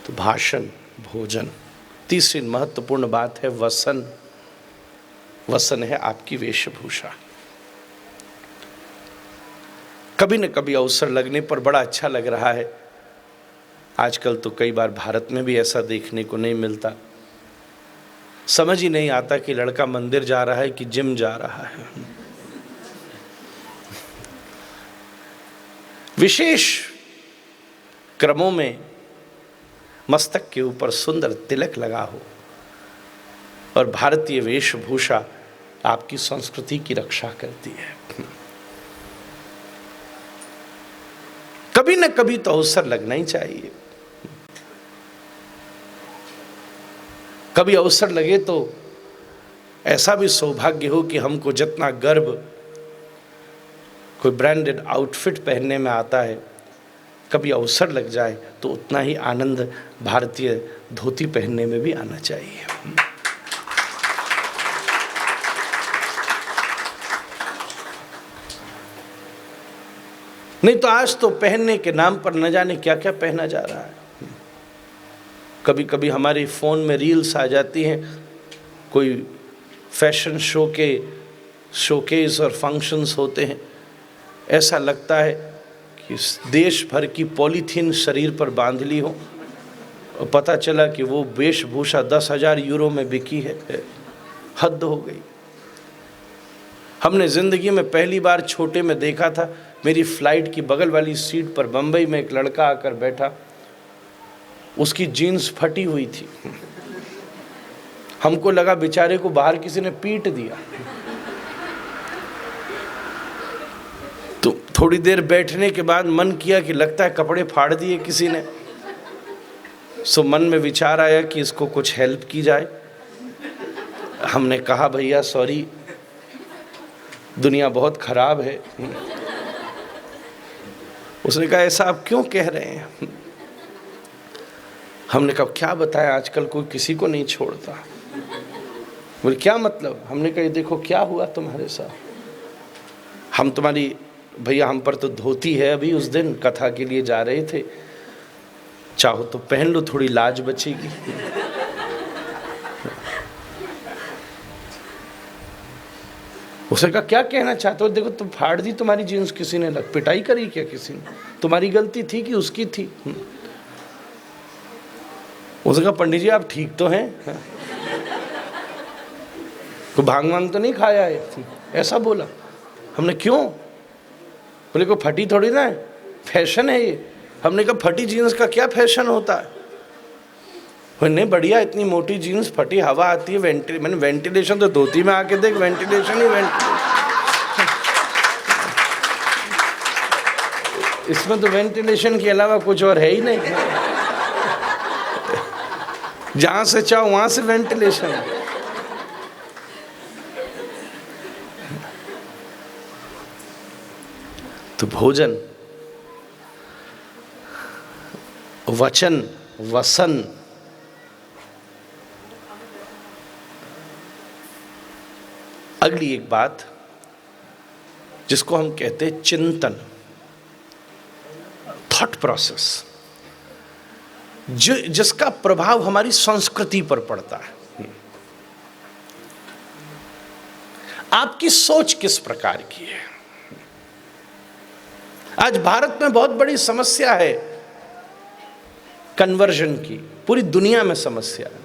तो भाषण, भोजन। तीसरी महत्वपूर्ण बात है वसन। वसन है आपकी वेशभूषा। कभी न कभी अवसर लगने पर बड़ा अच्छा लग रहा है। आजकल तो कई बार भारत में भी ऐसा देखने को नहीं मिलता। समझ ही नहीं आता कि लड़का मंदिर जा रहा है कि जिम जा रहा है। विशेष क्रमों में मस्तक के ऊपर सुंदर तिलक लगा हो और भारतीय वेशभूषा आपकी संस्कृति की रक्षा करती है। कभी न कभी तो अवसर लगना ही चाहिए। कभी अवसर लगे तो ऐसा भी सौभाग्य हो कि हमको जितना गर्व कोई ब्रांडेड आउटफिट पहनने में आता है, कभी अवसर लग जाए तो उतना ही आनंद भारतीय धोती पहनने में भी आना चाहिए। नहीं तो आज तो पहनने के नाम पर न जाने क्या क्या पहना जा रहा है। कभी कभी हमारे फ़ोन में रील्स आ जाती हैं, कोई फैशन शोकेस और फंक्शंस होते हैं। ऐसा लगता है कि देश भर की पॉलीथीन शरीर पर बांध ली हो और पता चला कि वो वेशभूषा 10,000 यूरो में बिकी है। हद हो गई। हमने ज़िंदगी में पहली बार छोटे में देखा था, मेरी फ़्लाइट की बगल वाली सीट पर बम्बई में एक लड़का आकर बैठा, उसकी जीन्स फटी हुई थी। हमको लगा बेचारे को बाहर किसी ने पीट दिया। तो थोड़ी देर बैठने के बाद मन किया कि लगता है कपड़े फाड़ दिए किसी ने। सो मन में विचार आया कि इसको कुछ हेल्प की जाए। हमने कहा भैया सॉरी, दुनिया बहुत खराब है। उसने कहा ऐसा आप क्यों कह रहे हैं? हमने कहा क्या बताया, आजकल कोई किसी को नहीं छोड़ता। बोले क्या मतलब? हमने कहा देखो क्या हुआ तुम्हारे साथ, हम तुम्हारी भैया हम पर तो धोती है, अभी उस दिन कथा के लिए जा रहे थे, चाहो तो पहन लो, थोड़ी लाज बचेगी। उसने कहा क्या कहना चाहते हो? देखो तुम फाड़ दी तुम्हारी जीन्स किसी ने, लग पिटाई करी क्या किसी ने? तुम्हारी गलती थी कि उसकी थी? उसने कहा पंडित जी आप ठीक तो हैं, तो भांग वांग तो नहीं खाया है? ऐसा बोला। हमने क्यों? बोले को फटी थोड़ी ना है, फैशन है ये। हमने कहा फटी जीन्स का क्या फैशन होता है? नहीं बढ़िया, इतनी मोटी जीन्स फटी, हवा आती है, मैंने वेंटिलेशन तो धोती में आके देख, वेंटिलेशन ही वेंटिलेशन। इसमें तो वेंटिलेशन के अलावा कुछ और है ही नहीं, जहां से चाहो वहां से वेंटिलेशन। तो भोजन, वचन, वसन, अगली एक बात जिसको हम कहते हैं चिंतन, थॉट प्रोसेस, जिसका प्रभाव हमारी संस्कृति पर पड़ता है। आपकी सोच किस प्रकार की है? आज भारत में बहुत बड़ी समस्या है कन्वर्जन की, पूरी दुनिया में समस्या है।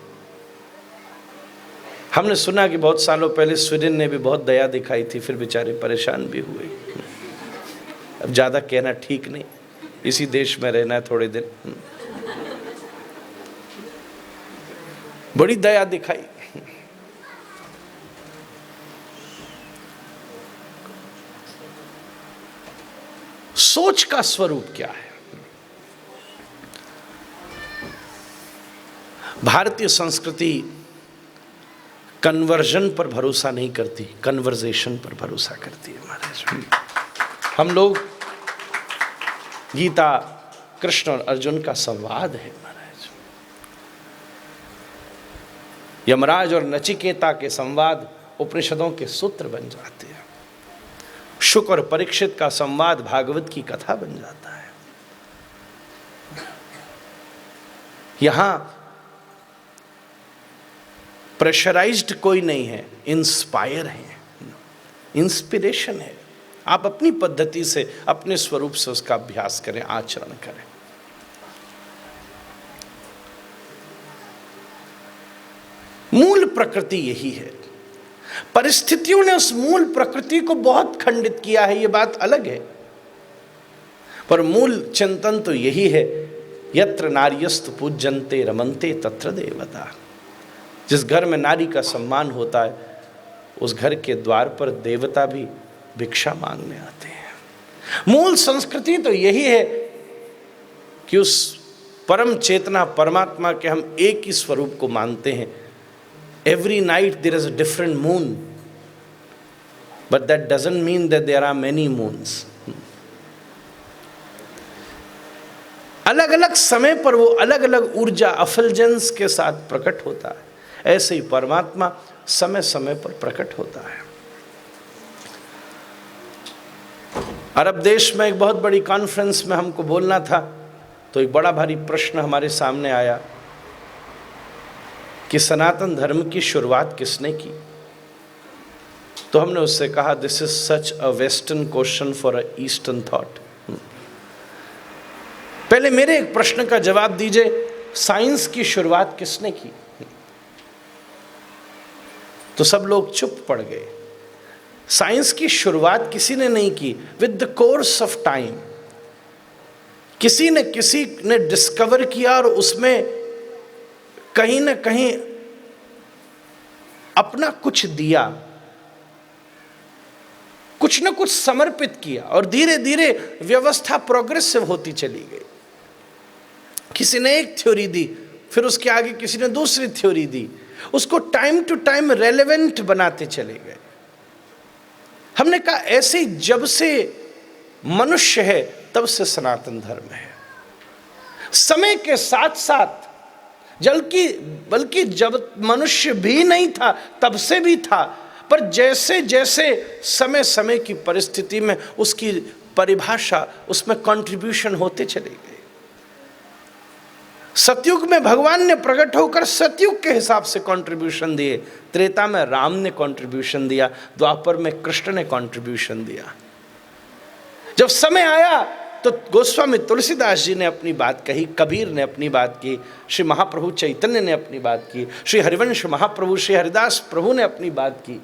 हमने सुना कि बहुत सालों पहले स्वीडन ने भी बहुत दया दिखाई थी, फिर बेचारे परेशान भी हुए। अब ज़्यादा कहना ठीक नहीं, इसी देश में रहना है थोड़े दिन। बड़ी दया दिखाई। सोच का स्वरूप क्या है? भारतीय संस्कृति कन्वर्जन पर भरोसा नहीं करती, कन्वर्जेशन पर भरोसा करती है महाराज। हम लोग गीता कृष्ण और अर्जुन का संवाद है महाराज। यमराज और नचिकेता के संवाद उपनिषदों के सूत्र बन जाते हैं। शुक और परीक्षित का संवाद भागवत की कथा बन जाता है। यहां प्रेशराइज्ड कोई नहीं है, इंस्पायर है, इंस्पिरेशन है। आप अपनी पद्धति से, अपने स्वरूप से उसका अभ्यास करें, आचरण करें। मूल प्रकृति यही है। परिस्थितियों ने उस मूल प्रकृति को बहुत खंडित किया है, ये बात अलग है, पर मूल चिंतन तो यही है, यत्र नार्यस्तु पूज्यन्ते रमन्ते तत्र देवता। जिस घर में नारी का सम्मान होता है, उस घर के द्वार पर देवता भी भिक्षा मांगने आते हैं। मूल संस्कृति तो यही है कि उस परम चेतना परमात्मा के हम एक ही स्वरूप को मानते हैं। Every night there is a different moon, but that doesn't mean that there are many moons. अलग अलग समय पर वो अलग अलग ऊर्जा अफलजेंस के साथ प्रकट होता है। ऐसे ही परमात्मा समय समय पर प्रकट होता है। अरब देश में एक बहुत बड़ी कॉन्फ्रेंस में हमको बोलना था, तो एक बड़ा भारी प्रश्न हमारे सामने आया कि सनातन धर्म की शुरुआत किसने की? तो हमने उससे कहा, this is such a western question for a eastern thought. पहले मेरे एक प्रश्न का जवाब दीजिए, साइंस की शुरुआत किसने की? तो सब लोग चुप पड़ गए। साइंस की शुरुआत किसी ने नहीं की। With the course of time किसी ने डिस्कवर किया और उसमें कहीं ना कहीं अपना कुछ दिया, कुछ ना कुछ समर्पित किया, और धीरे धीरे व्यवस्था प्रोग्रेसिव होती चली गई। किसी ने एक थ्योरी दी, फिर उसके आगे किसी ने दूसरी थ्योरी दी, उसको टाइम टू टाइम रेलेवेंट बनाते चले गए। हमने कहा ऐसे जब से मनुष्य है तब से सनातन धर्म है। समय के साथ साथ बल्कि जब मनुष्य भी नहीं था तब से भी था, पर जैसे जैसे समय समय की परिस्थिति में उसकी परिभाषा, उसमें कंट्रीब्यूशन होते चले गए। सतयुग में भगवान ने प्रकट होकर सतयुग के हिसाब से कंट्रीब्यूशन दिए, त्रेता में राम ने कंट्रीब्यूशन दिया, द्वापर में कृष्ण ने कंट्रीब्यूशन दिया। जब समय आया तो गोस्वामी तुलसीदास जी ने अपनी बात कही, कबीर ने अपनी बात की, श्री महाप्रभु चैतन्य ने अपनी बात की, श्री हरिवंश महाप्रभु श्री हरिदास प्रभु ने अपनी बात की,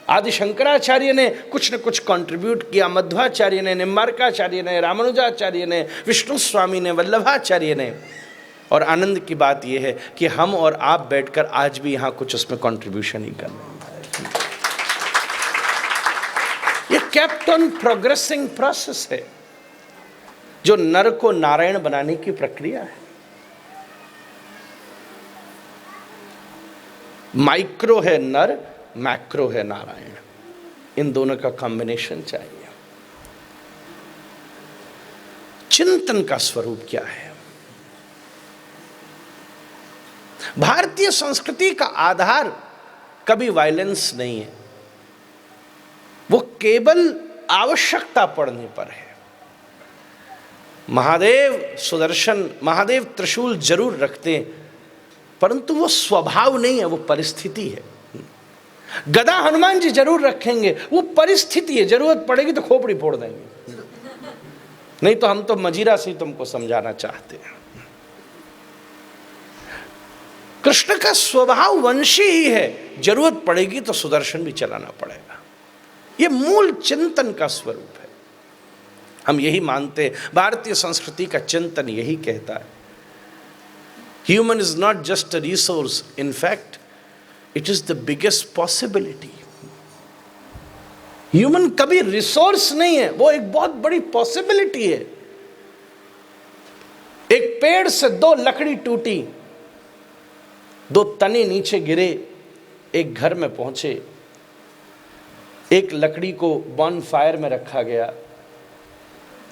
आदि शंकराचार्य ने कुछ न कुछ कंट्रीब्यूट किया, मध्वाचार्य ने, निम्बार्काचार्य ने, रामानुजाचार्य ने, विष्णु स्वामी ने, वल्लभाचार्य ने। और आनंद की बात यह है कि हम और आप बैठकर आज भी यहाँ कुछ उसमें कंट्रीब्यूशन ही कर रहे हैं। ये केप्ट ऑन प्रोग्रेसिंग प्रोसेस है, जो नर को नारायण बनाने की प्रक्रिया है। माइक्रो है नर, मैक्रो है नारायण, इन दोनों का कॉम्बिनेशन चाहिए। चिंतन का स्वरूप क्या है? भारतीय संस्कृति का आधार कभी वायलेंस नहीं है, वो केवल आवश्यकता पड़ने पर है। महादेव सुदर्शन, महादेव त्रिशूल जरूर रखते हैं, परंतु वो स्वभाव नहीं है, वो परिस्थिति है। गदा हनुमान जी जरूर रखेंगे, वो परिस्थिति है, जरूरत पड़ेगी तो खोपड़ी फोड़ देंगे, नहीं तो हम तो मजीरा से ही तुमको समझाना चाहते हैं। कृष्ण का स्वभाव वंशी ही है, जरूरत पड़ेगी तो सुदर्शन भी चलाना पड़ेगा। ये मूल चिंतन का स्वरूप है। हम यही मानते हैं, भारतीय संस्कृति का चिंतन यही कहता है, human is not just a resource, in fact it is the biggest possibility. Human कभी रिसोर्स नहीं है, वो एक बहुत बड़ी पॉसिबिलिटी है। एक पेड़ से 2 लकड़ी टूटी, 2 तने नीचे गिरे, एक घर में पहुंचे, एक लकड़ी को बॉन फायर में रखा गया,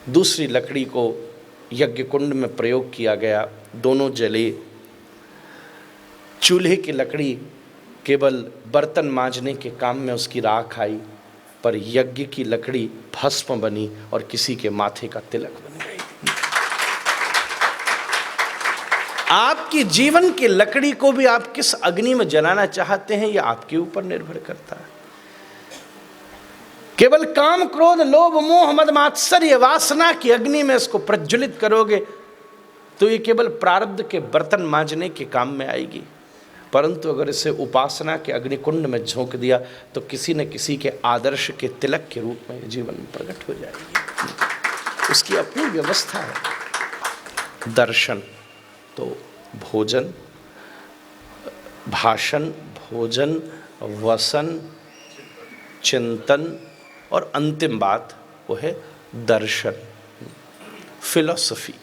दूसरी लकड़ी को यज्ञ कुंड में प्रयोग किया गया, दोनों जले। चूल्हे की लकड़ी केवल बर्तन मांजने के काम में उसकी राख आई, पर यज्ञ की लकड़ी भस्म बनी और किसी के माथे का तिलक बन गई। आपकी जीवन की लकड़ी को भी आप किस अग्नि में जलाना चाहते हैं, यह आपके ऊपर निर्भर करता है। केवल काम, क्रोध, लोभ, मोह, मद, मात्सर्य, वासना की अग्नि में इसको प्रज्वलित करोगे तो ये केवल प्रारब्ध के बर्तन मांजने के काम में आएगी, परंतु अगर इसे उपासना के अग्निकुंड में झोंक दिया तो किसी न किसी के आदर्श के तिलक के रूप में जीवन में प्रकट हो जाएगी। उसकी अपनी व्यवस्था है। दर्शन तो भोजन, भाषण, भोजन, वसन, चिंतन, और अंतिम बात वो है दर्शन, फिलॉसफी।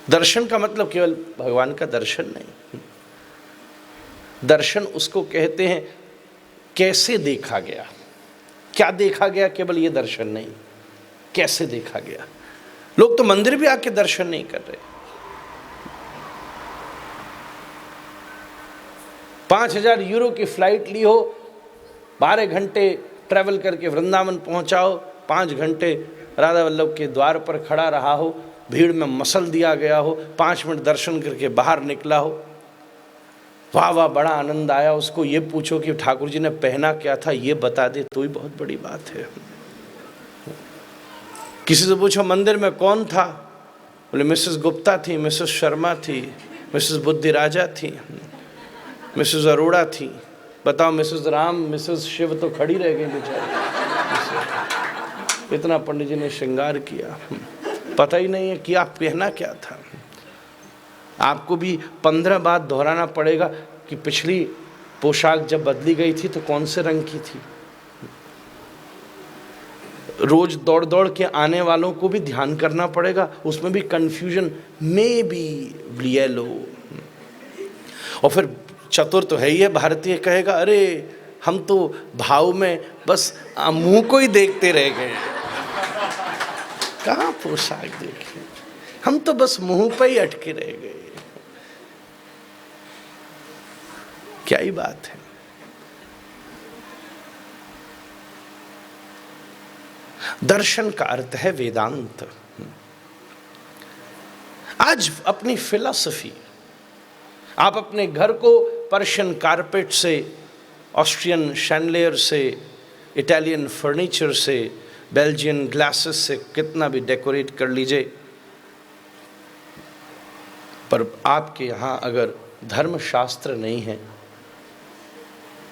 दर्शन का मतलब केवल भगवान का दर्शन नहीं, दर्शन उसको कहते हैं कैसे देखा गया, क्या देखा गया, केवल ये दर्शन नहीं, कैसे देखा गया। लोग तो मंदिर भी आके दर्शन नहीं कर रहे। 5,000 यूरो की फ्लाइट ली हो, 12 घंटे ट्रैवल करके वृंदावन पहुंचाओ, 5 घंटे राधा वल्लभ के द्वार पर खड़ा रहा हो, भीड़ में मसल दिया गया हो, 5 मिनट दर्शन करके बाहर निकला हो, वाह वाह बड़ा आनंद आया, उसको ये पूछो कि ठाकुर जी ने पहना क्या था ये बता दे तो ही बहुत बड़ी बात है। किसी से पूछो मंदिर में कौन था, बोले मिसेस गुप्ता थी, मिसेस शर्मा थी, मिसेस बुद्धि राजा थी, मिसेस अरोड़ा थी। बताओ मिसेस राम, मिसेस शिव तो खड़ी रह गई बेचारी, इतना पंडित जी ने श्रृंगार किया, पता ही नहीं है कि आप पहना क्या था। आपको भी 15 बार दोहराना पड़ेगा कि पिछली पोशाक जब बदली गई थी तो कौन से रंग की थी। रोज दौड़ दौड़ के आने वालों को भी ध्यान करना पड़ेगा, उसमें भी कंफ्यूजन में भी येलो। और फिर चतुर तो है ही है, भारतीय कहेगा अरे हम तो भाव में बस मुंह को ही देखते रह गए, कहाँ पोशाक देखे, हम तो बस मुंह पे ही अटके रह गए। क्या ही बात है। दर्शन का अर्थ है वेदांत। आज अपनी फिलॉसफी, आप अपने घर को पर्शियन कारपेट से, ऑस्ट्रियन शैंडलियर से, इटालियन फर्नीचर से, बेल्जियन ग्लासेस से कितना भी डेकोरेट कर लीजिए, पर आपके यहाँ अगर धर्मशास्त्र नहीं है,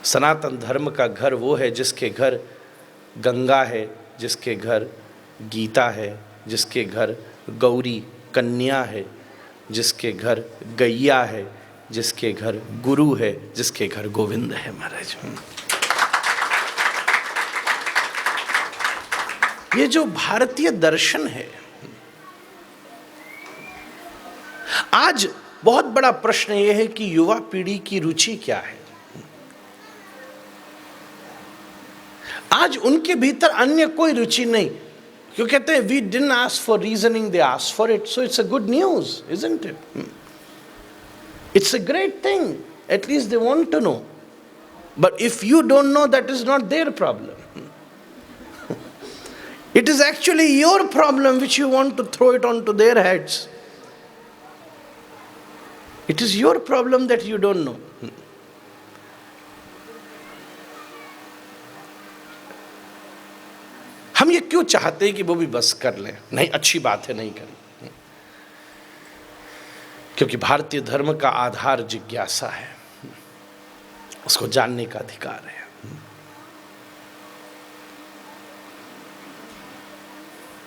सनातन धर्म का घर वो है जिसके घर गंगा है, जिसके घर गीता है, जिसके घर गौरी कन्या है, जिसके घर गैया है, जिसके घर गुरु है, जिसके घर गोविंद है। महाराज, ये जो भारतीय दर्शन है, आज बहुत बड़ा प्रश्न यह है कि युवा पीढ़ी की रुचि क्या है। आज उनके भीतर अन्य कोई रुचि नहीं, क्यों कहते हैं we didn't ask for reasoning, they ask for it, so it's a good news, isn't it? It's a great thing. At least they want to know. But if you don't know, that is not their problem. It is actually your problem which you want to throw it onto their heads. It is your problem that you don't know. हम ये क्यों चाहते हैं कि वो भी बस कर लें? नहीं, अच्छी बात है, नहीं करें, क्योंकि भारतीय धर्म का आधार जिज्ञासा है, उसको जानने का अधिकार है।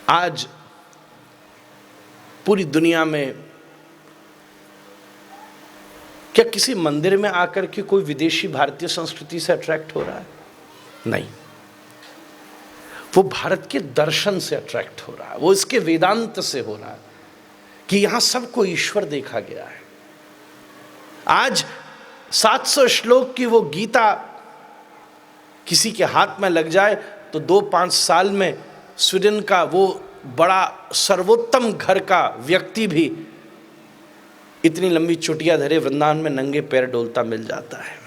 आज पूरी दुनिया में क्या किसी मंदिर में आकर के कोई विदेशी भारतीय संस्कृति से अट्रैक्ट हो रहा है? नहीं, वो भारत के दर्शन से अट्रैक्ट हो रहा है, वो इसके वेदांत से हो रहा है कि यहां सबको ईश्वर देखा गया है। आज 700 श्लोक की वो गीता किसी के हाथ में लग जाए तो 2-5 साल में स्वीडन का वो बड़ा सर्वोत्तम घर का व्यक्ति भी इतनी लंबी चुटिया धरे वृंदावन में नंगे पैर डोलता मिल जाता है।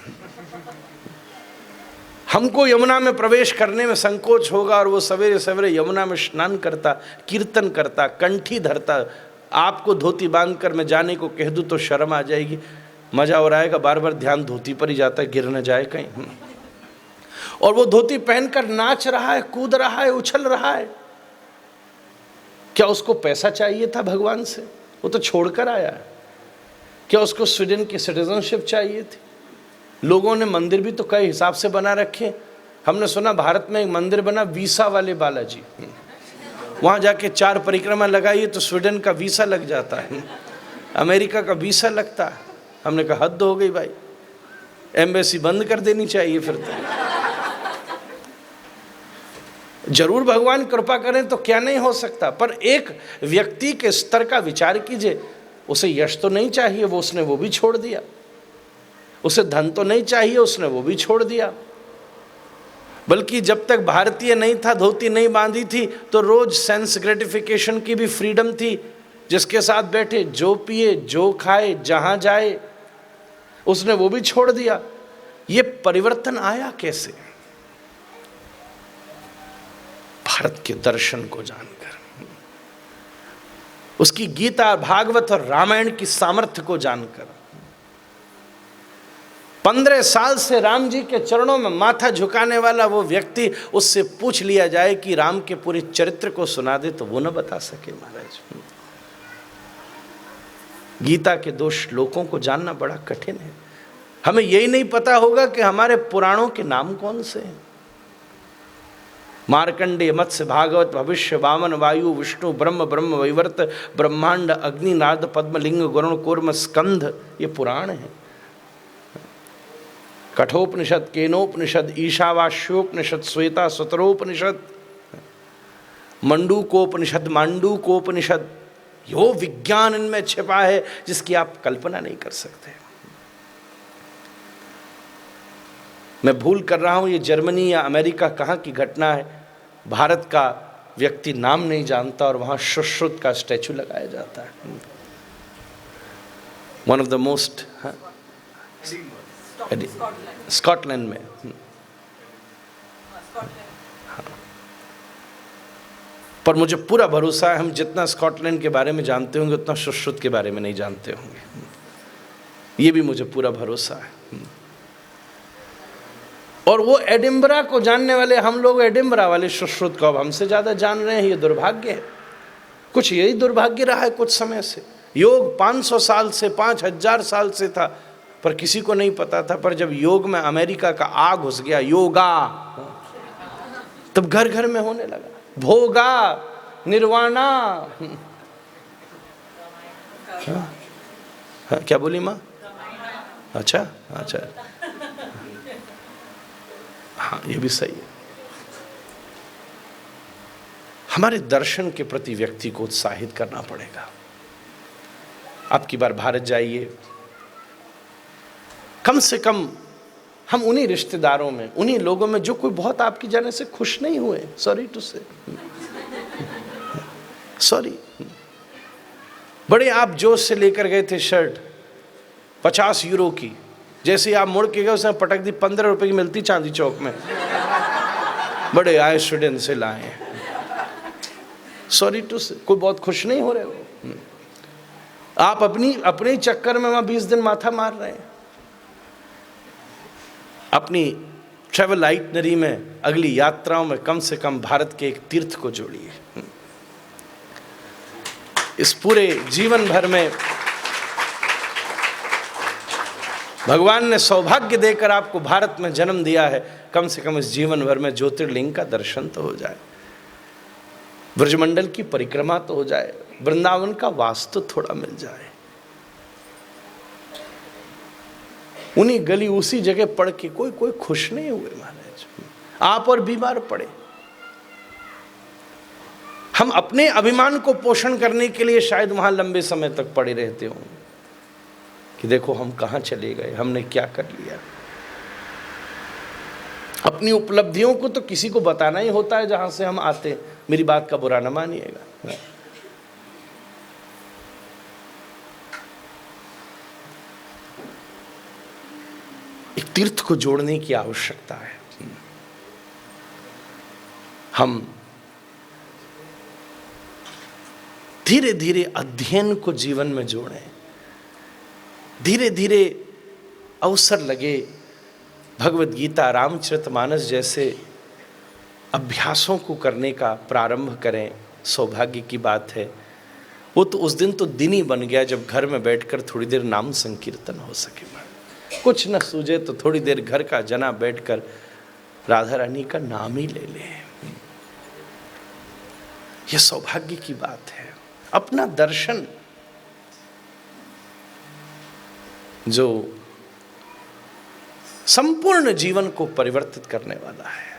हमको यमुना में प्रवेश करने में संकोच होगा और वो सवेरे सवेरे यमुना में स्नान करता, कीर्तन करता, कंठी धरता। आपको धोती बांधकर मैं जाने को कह दूं तो शर्म आ जाएगी, मजा और आएगा, बार बार ध्यान धोती पर ही जाता है, गिर न जाए कहीं। और वो धोती पहनकर नाच रहा है, कूद रहा है, उछल रहा है। क्या उसको पैसा चाहिए था भगवान से? वो तो छोड़कर आया है। क्या उसको स्वीडन की सिटीजनशिप चाहिए थी? लोगों ने मंदिर भी तो कई हिसाब से बना रखे। हमने सुना भारत में एक मंदिर बना वीसा वाले बालाजी, वहाँ जाके 4 परिक्रमा लगाइए तो स्वीडन का वीसा लग जाता है, अमेरिका का वीसा लगता है। हमने कहा हद हो गई भाई, एम्बेसी बंद कर देनी चाहिए फिर तो। जरूर भगवान कृपा करें तो क्या नहीं हो सकता, पर एक व्यक्ति के स्तर का विचार कीजिए। उसे यश तो नहीं चाहिए, उसने वो भी छोड़ दिया। उसे धन तो नहीं चाहिए, उसने वो भी छोड़ दिया। बल्कि जब तक भारतीय नहीं था, धोती नहीं बांधी थी, तो रोज सेंस ग्रेटिफिकेशन की भी फ्रीडम थी। जिसके साथ बैठे जो पिए, जो खाए, जहां जाए, उसने वो भी छोड़ दिया। ये परिवर्तन आया कैसे? भारत के दर्शन को जानकर, उसकी गीता, भागवत और रामायण की सामर्थ्य को जानकर। 15 साल से राम जी के चरणों में माथा झुकाने वाला वो व्यक्ति, उससे पूछ लिया जाए कि राम के पूरे चरित्र को सुना दे तो वो न बता सके। महाराज, गीता के 2 श्लोकों को जानना बड़ा कठिन है। हमें यही नहीं पता होगा कि हमारे पुराणों के नाम कौन से हैं। मार्कंडेय, मत्स्य, भागवत, भविष्य, वामन, वायु, विष्णु, ब्रह्म, ब्रह्म वैवर्त, ब्रह्मांड, अग्नि, नारद, पद्मलिंग, गरुण, कूर्म, स्कंध, ये पुराण है। कठोपनिषद, केनोपनिषद, ईशावास्योपनिषद, श्वेता स्वतरोपनिषद, मंडूकोपनिषद, मांडूकोपनिषद, यो विज्ञान इनमें छिपा है जिसकी आप कल्पना नहीं कर सकते। मैं भूल कर रहा हूँ ये जर्मनी या अमेरिका कहाँ की घटना है, भारत का व्यक्ति नाम नहीं जानता और वहाँ सुश्रुत का स्टैचू लगाया जाता है। One of the most, Scotland में। पर मुझे पूरा भरोसा है हम जितना स्कॉटलैंड के बारे में जानते होंगे उतना सुश्रुत के बारे में नहीं जानते होंगे, ये भी मुझे पूरा भरोसा है। और वो एडिम्बरा को जानने वाले हम लोग एडिम्बरा वाले सुश्रुत को अब हमसे ज़्यादा जान रहे हैं, ये दुर्भाग्य है। कुछ यही दुर्भाग्य रहा है कुछ समय से। योग 500 साल से 5000 साल से था पर किसी को नहीं पता था, पर जब योग में अमेरिका का आ घुस गया, योगा, तब घर घर में होने लगा। भोगा, निर्वाणा, हाँ, क्या बोली माँ? अच्छा अच्छा, हाँ ये भी सही है। हमारे दर्शन के प्रति व्यक्ति को उत्साहित करना पड़ेगा। अब की बार भारत जाइए, कम से कम हम उन्हीं रिश्तेदारों में, उन्हीं लोगों में जो कोई बहुत आपकी जाने से खुश नहीं हुए, सॉरी टू से, सॉरी, बड़े आप जोश से लेकर गए थे शर्ट 50 यूरो की, जैसे ही आप मुड़ के गए उसने पटक दी 15 रुपए की मिलती चांदी चौक में, बड़े आए स्वीडन से लाए, सॉरी टू से, कोई बहुत खुश नहीं हो रहे हो। आप अपने चक्कर में वहां 20 दिन माथा मार रहे हैं। अपनी ट्रैवल आइटनरी में, अगली यात्राओं में कम से कम भारत के एक तीर्थ को जोड़िए। इस पूरे जीवन भर में भगवान ने सौभाग्य देकर आपको भारत में जन्म दिया है, कम से कम इस जीवन भर में ज्योतिर्लिंग का दर्शन तो हो जाए, ब्रजमंडल की परिक्रमा तो हो जाए, वृंदावन का वास तो थोड़ा मिल जाए। उन्हीं गली उसी जगह पढ़ के कोई खुश नहीं हुए महाराज, आप और बीमार पड़े। हम अपने अभिमान को पोषण करने के लिए शायद वहां लंबे समय तक पड़े रहते हों कि देखो हम कहां चले गए, हमने क्या कर लिया। अपनी उपलब्धियों को तो किसी को बताना ही होता है जहां से हम आते, मेरी बात का बुरा न मानिएगा। एक तीर्थ को जोड़ने की आवश्यकता है। हम धीरे धीरे अध्ययन को जीवन में जोड़ें, धीरे धीरे अवसर लगे भगवद गीता, रामचरितमानस जैसे अभ्यासों को करने का प्रारंभ करें। सौभाग्य की बात है, वो तो उस दिन तो दिन ही बन गया जब घर में बैठकर थोड़ी देर नाम संकीर्तन हो सके। कुछ न सूझे तो थोड़ी देर घर का जना बैठकर राधा रानी का नाम ही ले लें। यह सौभाग्य की बात है। अपना दर्शन जो संपूर्ण जीवन को परिवर्तित करने वाला है,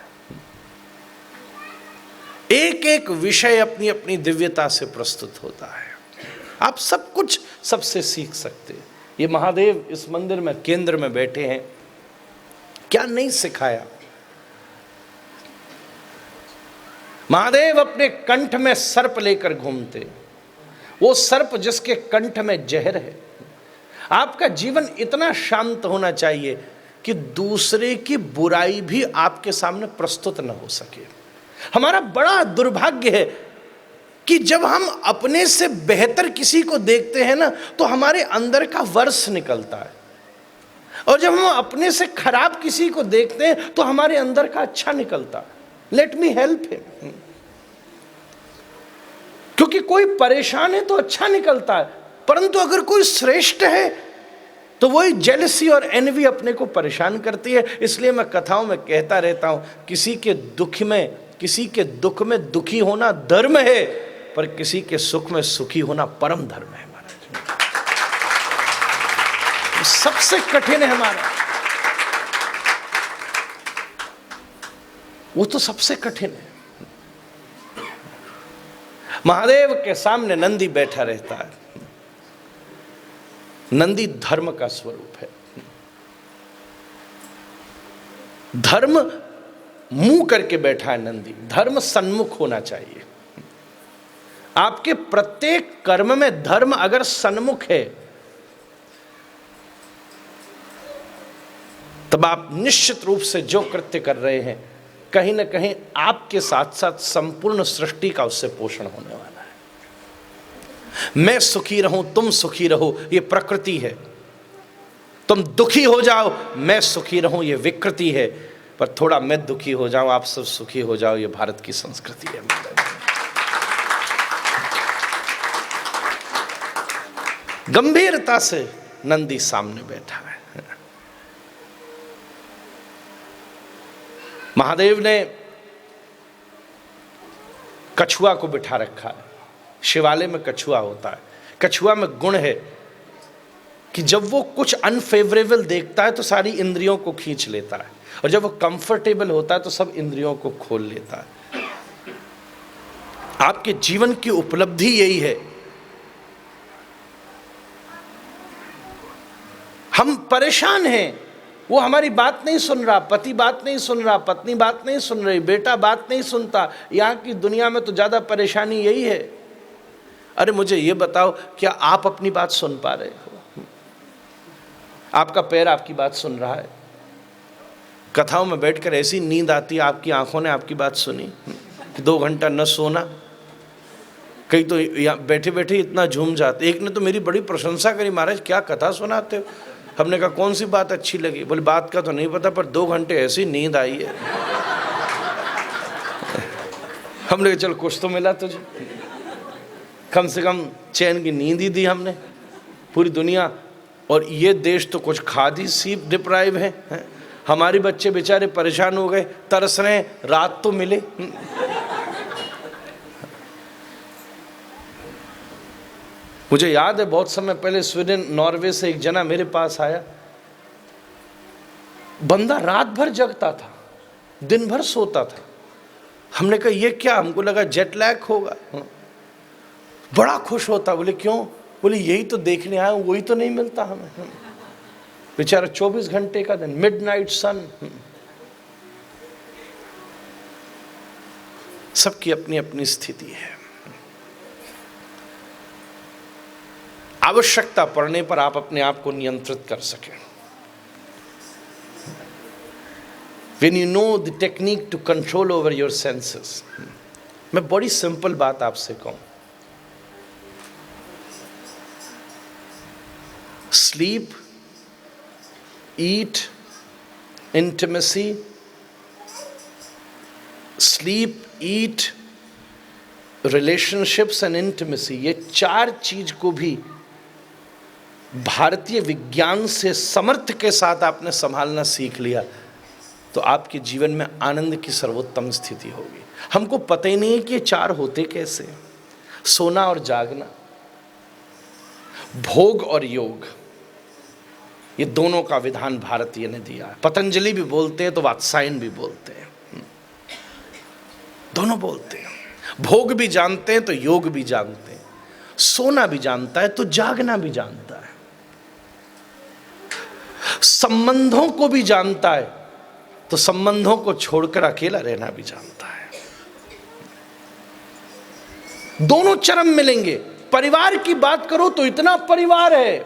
एक एक विषय अपनी अपनी दिव्यता से प्रस्तुत होता है। आप सब कुछ सबसे सीख सकते हैं। ये महादेव इस मंदिर में केंद्र में बैठे हैं, क्या नहीं सिखाया। महादेव अपने कंठ में सर्प लेकर घूमते, वो सर्प जिसके कंठ में जहर है। आपका जीवन इतना शांत होना चाहिए कि दूसरे की बुराई भी आपके सामने प्रस्तुत न हो सके। हमारा बड़ा दुर्भाग्य है कि जब हम अपने से बेहतर किसी को देखते हैं ना, तो हमारे अंदर का वर्ष निकलता है, और जब हम अपने से खराब किसी को देखते हैं तो हमारे अंदर का अच्छा निकलता है। Let me help him. क्योंकि कोई परेशान है तो अच्छा निकलता है, परंतु अगर कोई श्रेष्ठ है तो वही जेलसी और एनवी अपने को परेशान करती है। इसलिए मैं कथाओं में कहता रहता हूं, किसी के दुख में दुखी होना धर्म है, पर किसी के सुख में सुखी होना परम धर्म है। महाराज सबसे कठिन है हमारा, वो तो सबसे कठिन है। महादेव के सामने नंदी बैठा रहता है। नंदी धर्म का स्वरूप है। धर्म मुंह करके बैठा है नंदी, धर्म सन्मुख होना चाहिए। आपके प्रत्येक कर्म में धर्म अगर सन्मुख है तब आप निश्चित रूप से जो कृत्य कर रहे हैं कहीं ना कहीं आपके साथ साथ संपूर्ण सृष्टि का उससे पोषण होने वाला है। मैं सुखी रहूं, तुम सुखी रहो, ये प्रकृति है। तुम दुखी हो जाओ, मैं सुखी रहूं, ये विकृति है। पर थोड़ा मैं दुखी हो जाऊं, आप सब सुखी हो जाओ, ये भारत की संस्कृति है। गंभीरता से नंदी सामने बैठा है। महादेव ने कछुआ को बिठा रखा है। शिवालय में कछुआ होता है। कछुआ में गुण है कि जब वो कुछ अनफेवरेबल देखता है तो सारी इंद्रियों को खींच लेता है, और जब वो कंफर्टेबल होता है तो सब इंद्रियों को खोल लेता है। आपके जीवन की उपलब्धि यही है। हम परेशान हैं, वो हमारी बात नहीं सुन रहा, पति बात नहीं सुन रहा, पत्नी बात नहीं सुन रही, बेटा बात नहीं सुनता। यहाँ की दुनिया में तो ज़्यादा परेशानी यही है। अरे मुझे ये बताओ, क्या आप अपनी बात सुन पा रहे हो? आपका पैर आपकी बात सुन रहा है? कथाओं में बैठकर ऐसी नींद आती है, आपकी आंखों ने आपकी बात सुनी। 2 घंटा न सोना, कई तो यहाँ बैठे बैठे इतना झूम जाते। एक ने तो मेरी बड़ी प्रशंसा करी, महाराज क्या कथा सुनाते हो। हमने कहा कौन सी बात अच्छी लगी? बोले बात का तो नहीं पता, पर 2 घंटे ऐसी नींद आई है। हमने कहा चल कुछ तो मिला तुझे, कम से कम चैन की नींद ही दी हमने। पूरी दुनिया और ये देश तो कुछ खाद ही सी डिप्राइव है। हमारे बच्चे बेचारे परेशान हो गए, तरस रहे हैं, रात तो मिले। मुझे याद है बहुत समय पहले स्वीडन नॉर्वे से एक जना मेरे पास आया। बंदा रात भर जगता था, दिन भर सोता था। हमने कहा ये क्या? हमको लगा जेट लैग होगा। बड़ा खुश होता। बोले क्यों? बोले यही तो देखने आया हूं, वही तो नहीं मिलता हमें। बेचारा 24 घंटे का दिन, मिडनाइट सन। सबकी अपनी अपनी स्थिति है। आवश्यकता पड़ने पर आप अपने आप को नियंत्रित कर सकें। When you know the technique to control over your senses, मैं बड़ी सिंपल बात आपसे कहूं, sleep, eat, intimacy, sleep, eat, relationships and intimacy, ये 4 चीज को भी भारतीय विज्ञान से समर्थ के साथ आपने संभालना सीख लिया तो आपके जीवन में आनंद की सर्वोत्तम स्थिति होगी। हमको पता ही नहीं है कि ये 4 होते कैसे। सोना और जागना, भोग और योग, ये दोनों का विधान भारतीय ने दिया है। पतंजलि भी बोलते हैं तो वात्सायन भी बोलते हैं, दोनों बोलते हैं। भोग भी जानते हैं तो योग भी जानते हैं। सोना भी जानता है तो जागना भी जानता है। संबंधों को भी जानता है तो संबंधों को छोड़कर अकेला रहना भी जानता है। दोनों चरम मिलेंगे। परिवार की बात करो तो इतना परिवार है,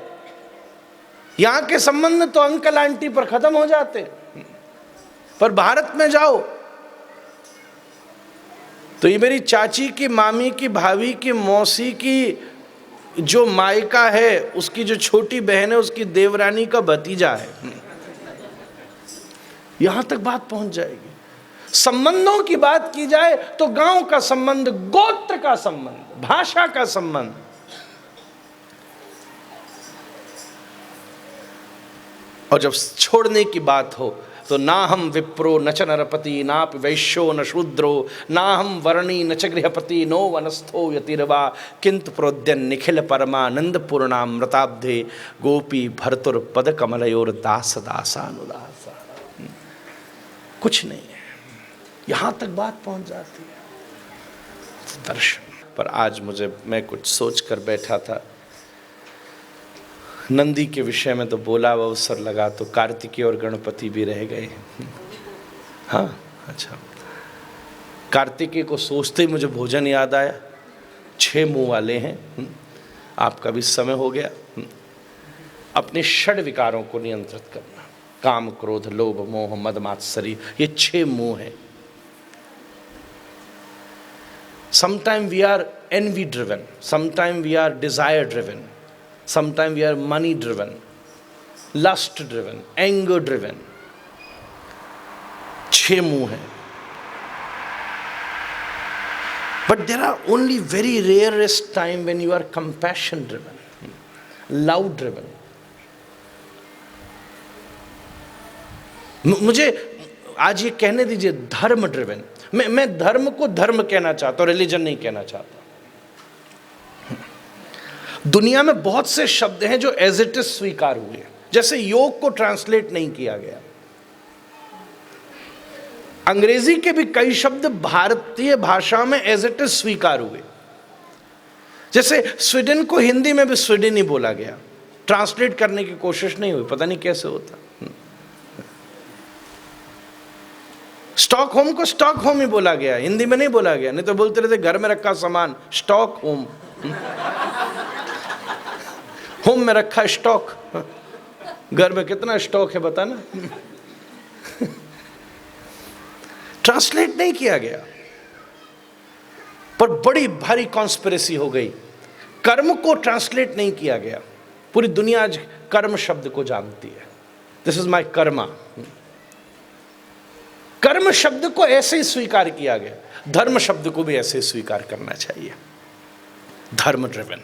यहां के संबंध तो अंकल आंटी पर खत्म हो जाते, पर भारत में जाओ तो ये मेरी चाची की, मामी की, भाभी की, मौसी की जो मायका है, उसकी जो छोटी बहन है, उसकी देवरानी का भतीजा है। यहां तक बात पहुंच जाएगी। संबंधों की बात की जाए तो गांव का संबंध, गोत्र का संबंध, भाषा का संबंध, और जब छोड़ने की बात हो तो ना हम विप्रो न च नरपति नापि वैश्यो न शूद्रो ना हम वर्णी न च गृहपति नो वनस्थो यतिर्वा किंतु प्रोद्यन निखिल परमानंद पूर्णामृताब्धे गोपी भर्तुर पद कमलयोर दास दासानुदासा। कुछ नहीं है, यहाँ तक बात पहुँच जाती है दर्शन पर। आज मैं कुछ सोच कर बैठा था, नंदी के विषय में तो बोला, अवसर लगा तो कार्तिकेय और गणपति भी रह गए। हाँ, अच्छा। कार्तिकेय को सोचते ही मुझे भोजन याद आया। 6 मुंह वाले हैं। आपका भी समय हो गया। अपने षड विकारों को नियंत्रित करना, काम, क्रोध, लोभ, मोह, मद, मात्सर्य, ये 6 मुंह हैं। Sometimes we are envy driven, sometimes we are desire driven, sometimes we are money driven, lust driven, anger driven. 6 मुंह हैं। But there are only very rarest time when you are compassion driven, love driven. मुझे आज ये कहने दीजिए धर्म driven. मैं धर्म को धर्म कहना चाहता हूं, रिलीजन नहीं कहना चाहता। दुनिया में बहुत से शब्द हैं जो एज इट इज स्वीकार हुए, जैसे योग को ट्रांसलेट नहीं किया गया। अंग्रेजी के भी कई शब्द भारतीय भाषा में एज इट इज स्वीकार हुए, जैसे स्वीडन को हिंदी में भी स्वीडन ही बोला गया, ट्रांसलेट करने की कोशिश नहीं हुई, पता नहीं कैसे होता। स्टॉकहोम को स्टॉकहोम ही बोला गया, हिंदी में नहीं बोला गया, नहीं तो बोलते रहते घर में रखा सामान स्टॉकहोम, होम में रखा स्टॉक। घर में कितना स्टॉक है बताना। ट्रांसलेट नहीं किया गया, पर बड़ी भारी कॉन्स्पिरेसी हो गई। कर्म को ट्रांसलेट नहीं किया गया। पूरी दुनिया आज कर्म शब्द को जानती है। This is my Karma. कर्म शब्द को ऐसे ही स्वीकार किया गया। धर्म शब्द को भी ऐसे ही स्वीकार करना चाहिए, धर्म ड्रिवन।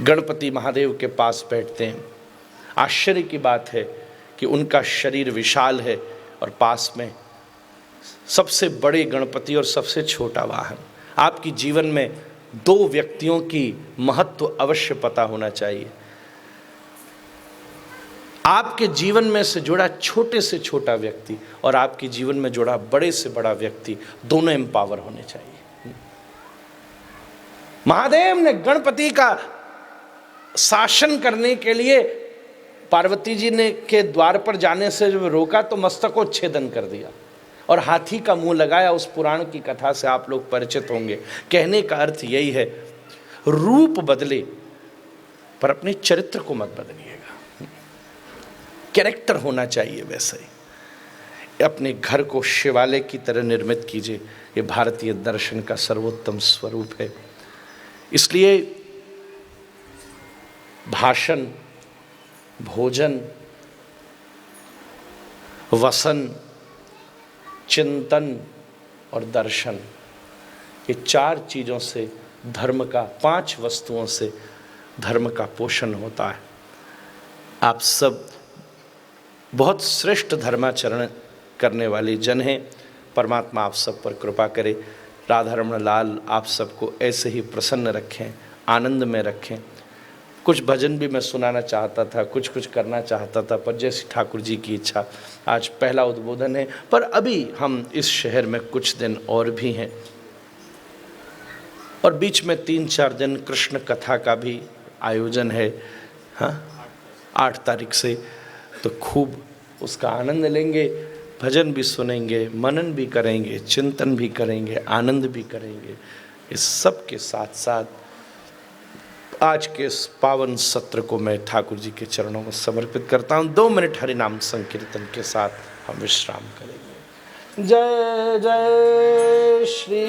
गणपति महादेव के पास बैठते हैं। आश्चर्य की बात है कि उनका शरीर विशाल है और पास में सबसे बड़े गणपति और सबसे छोटा वाहन। आपकी जीवन में 2 व्यक्तियों की महत्व अवश्य पता होना चाहिए। आपके जीवन में से जुड़ा छोटे से छोटा व्यक्ति और आपके जीवन में जुड़ा बड़े से बड़ा व्यक्ति, दोनों एम्पावर होने चाहिए। महादेव ने गणपति का शासन करने के लिए पार्वती जी ने के द्वार पर जाने से जब रोका तो मस्तकोच्छेदन कर दिया और हाथी का मुंह लगाया। उस पुराण की कथा से आप लोग परिचित होंगे। कहने का अर्थ यही है, रूप बदले पर अपने चरित्र को मत बदलिएगा। कैरेक्टर होना चाहिए वैसे ही। अपने घर को शिवालय की तरह निर्मित कीजिए। ये भारतीय दर्शन का सर्वोत्तम स्वरूप है। इसलिए भाषण, भोजन, वसन, चिंतन और दर्शन, ये 4 चीज़ों से धर्म का, 5 वस्तुओं से धर्म का पोषण होता है। आप सब बहुत श्रेष्ठ धर्माचरण करने वाले जन हैं। परमात्मा आप सब पर कृपा करे। राधा रमण लाल आप सबको ऐसे ही प्रसन्न रखें, आनंद में रखें। कुछ भजन भी मैं सुनाना चाहता था, कुछ करना चाहता था, पर जैसी ठाकुर जी की इच्छा। आज पहला उद्बोधन है, पर अभी हम इस शहर में कुछ दिन और भी हैं और बीच में 3-4 दिन कृष्ण कथा का भी आयोजन है। हाँ, 8 तारीख से, तो खूब उसका आनंद लेंगे। भजन भी सुनेंगे, मनन भी करेंगे, चिंतन भी करेंगे, आनंद भी करेंगे। इस सब के साथ साथ आज के इस पावन सत्र को मैं ठाकुर जी के चरणों में समर्पित करता हूँ। 2 मिनट हरि नाम संकीर्तन के साथ हम विश्राम करेंगे। जय जय श्री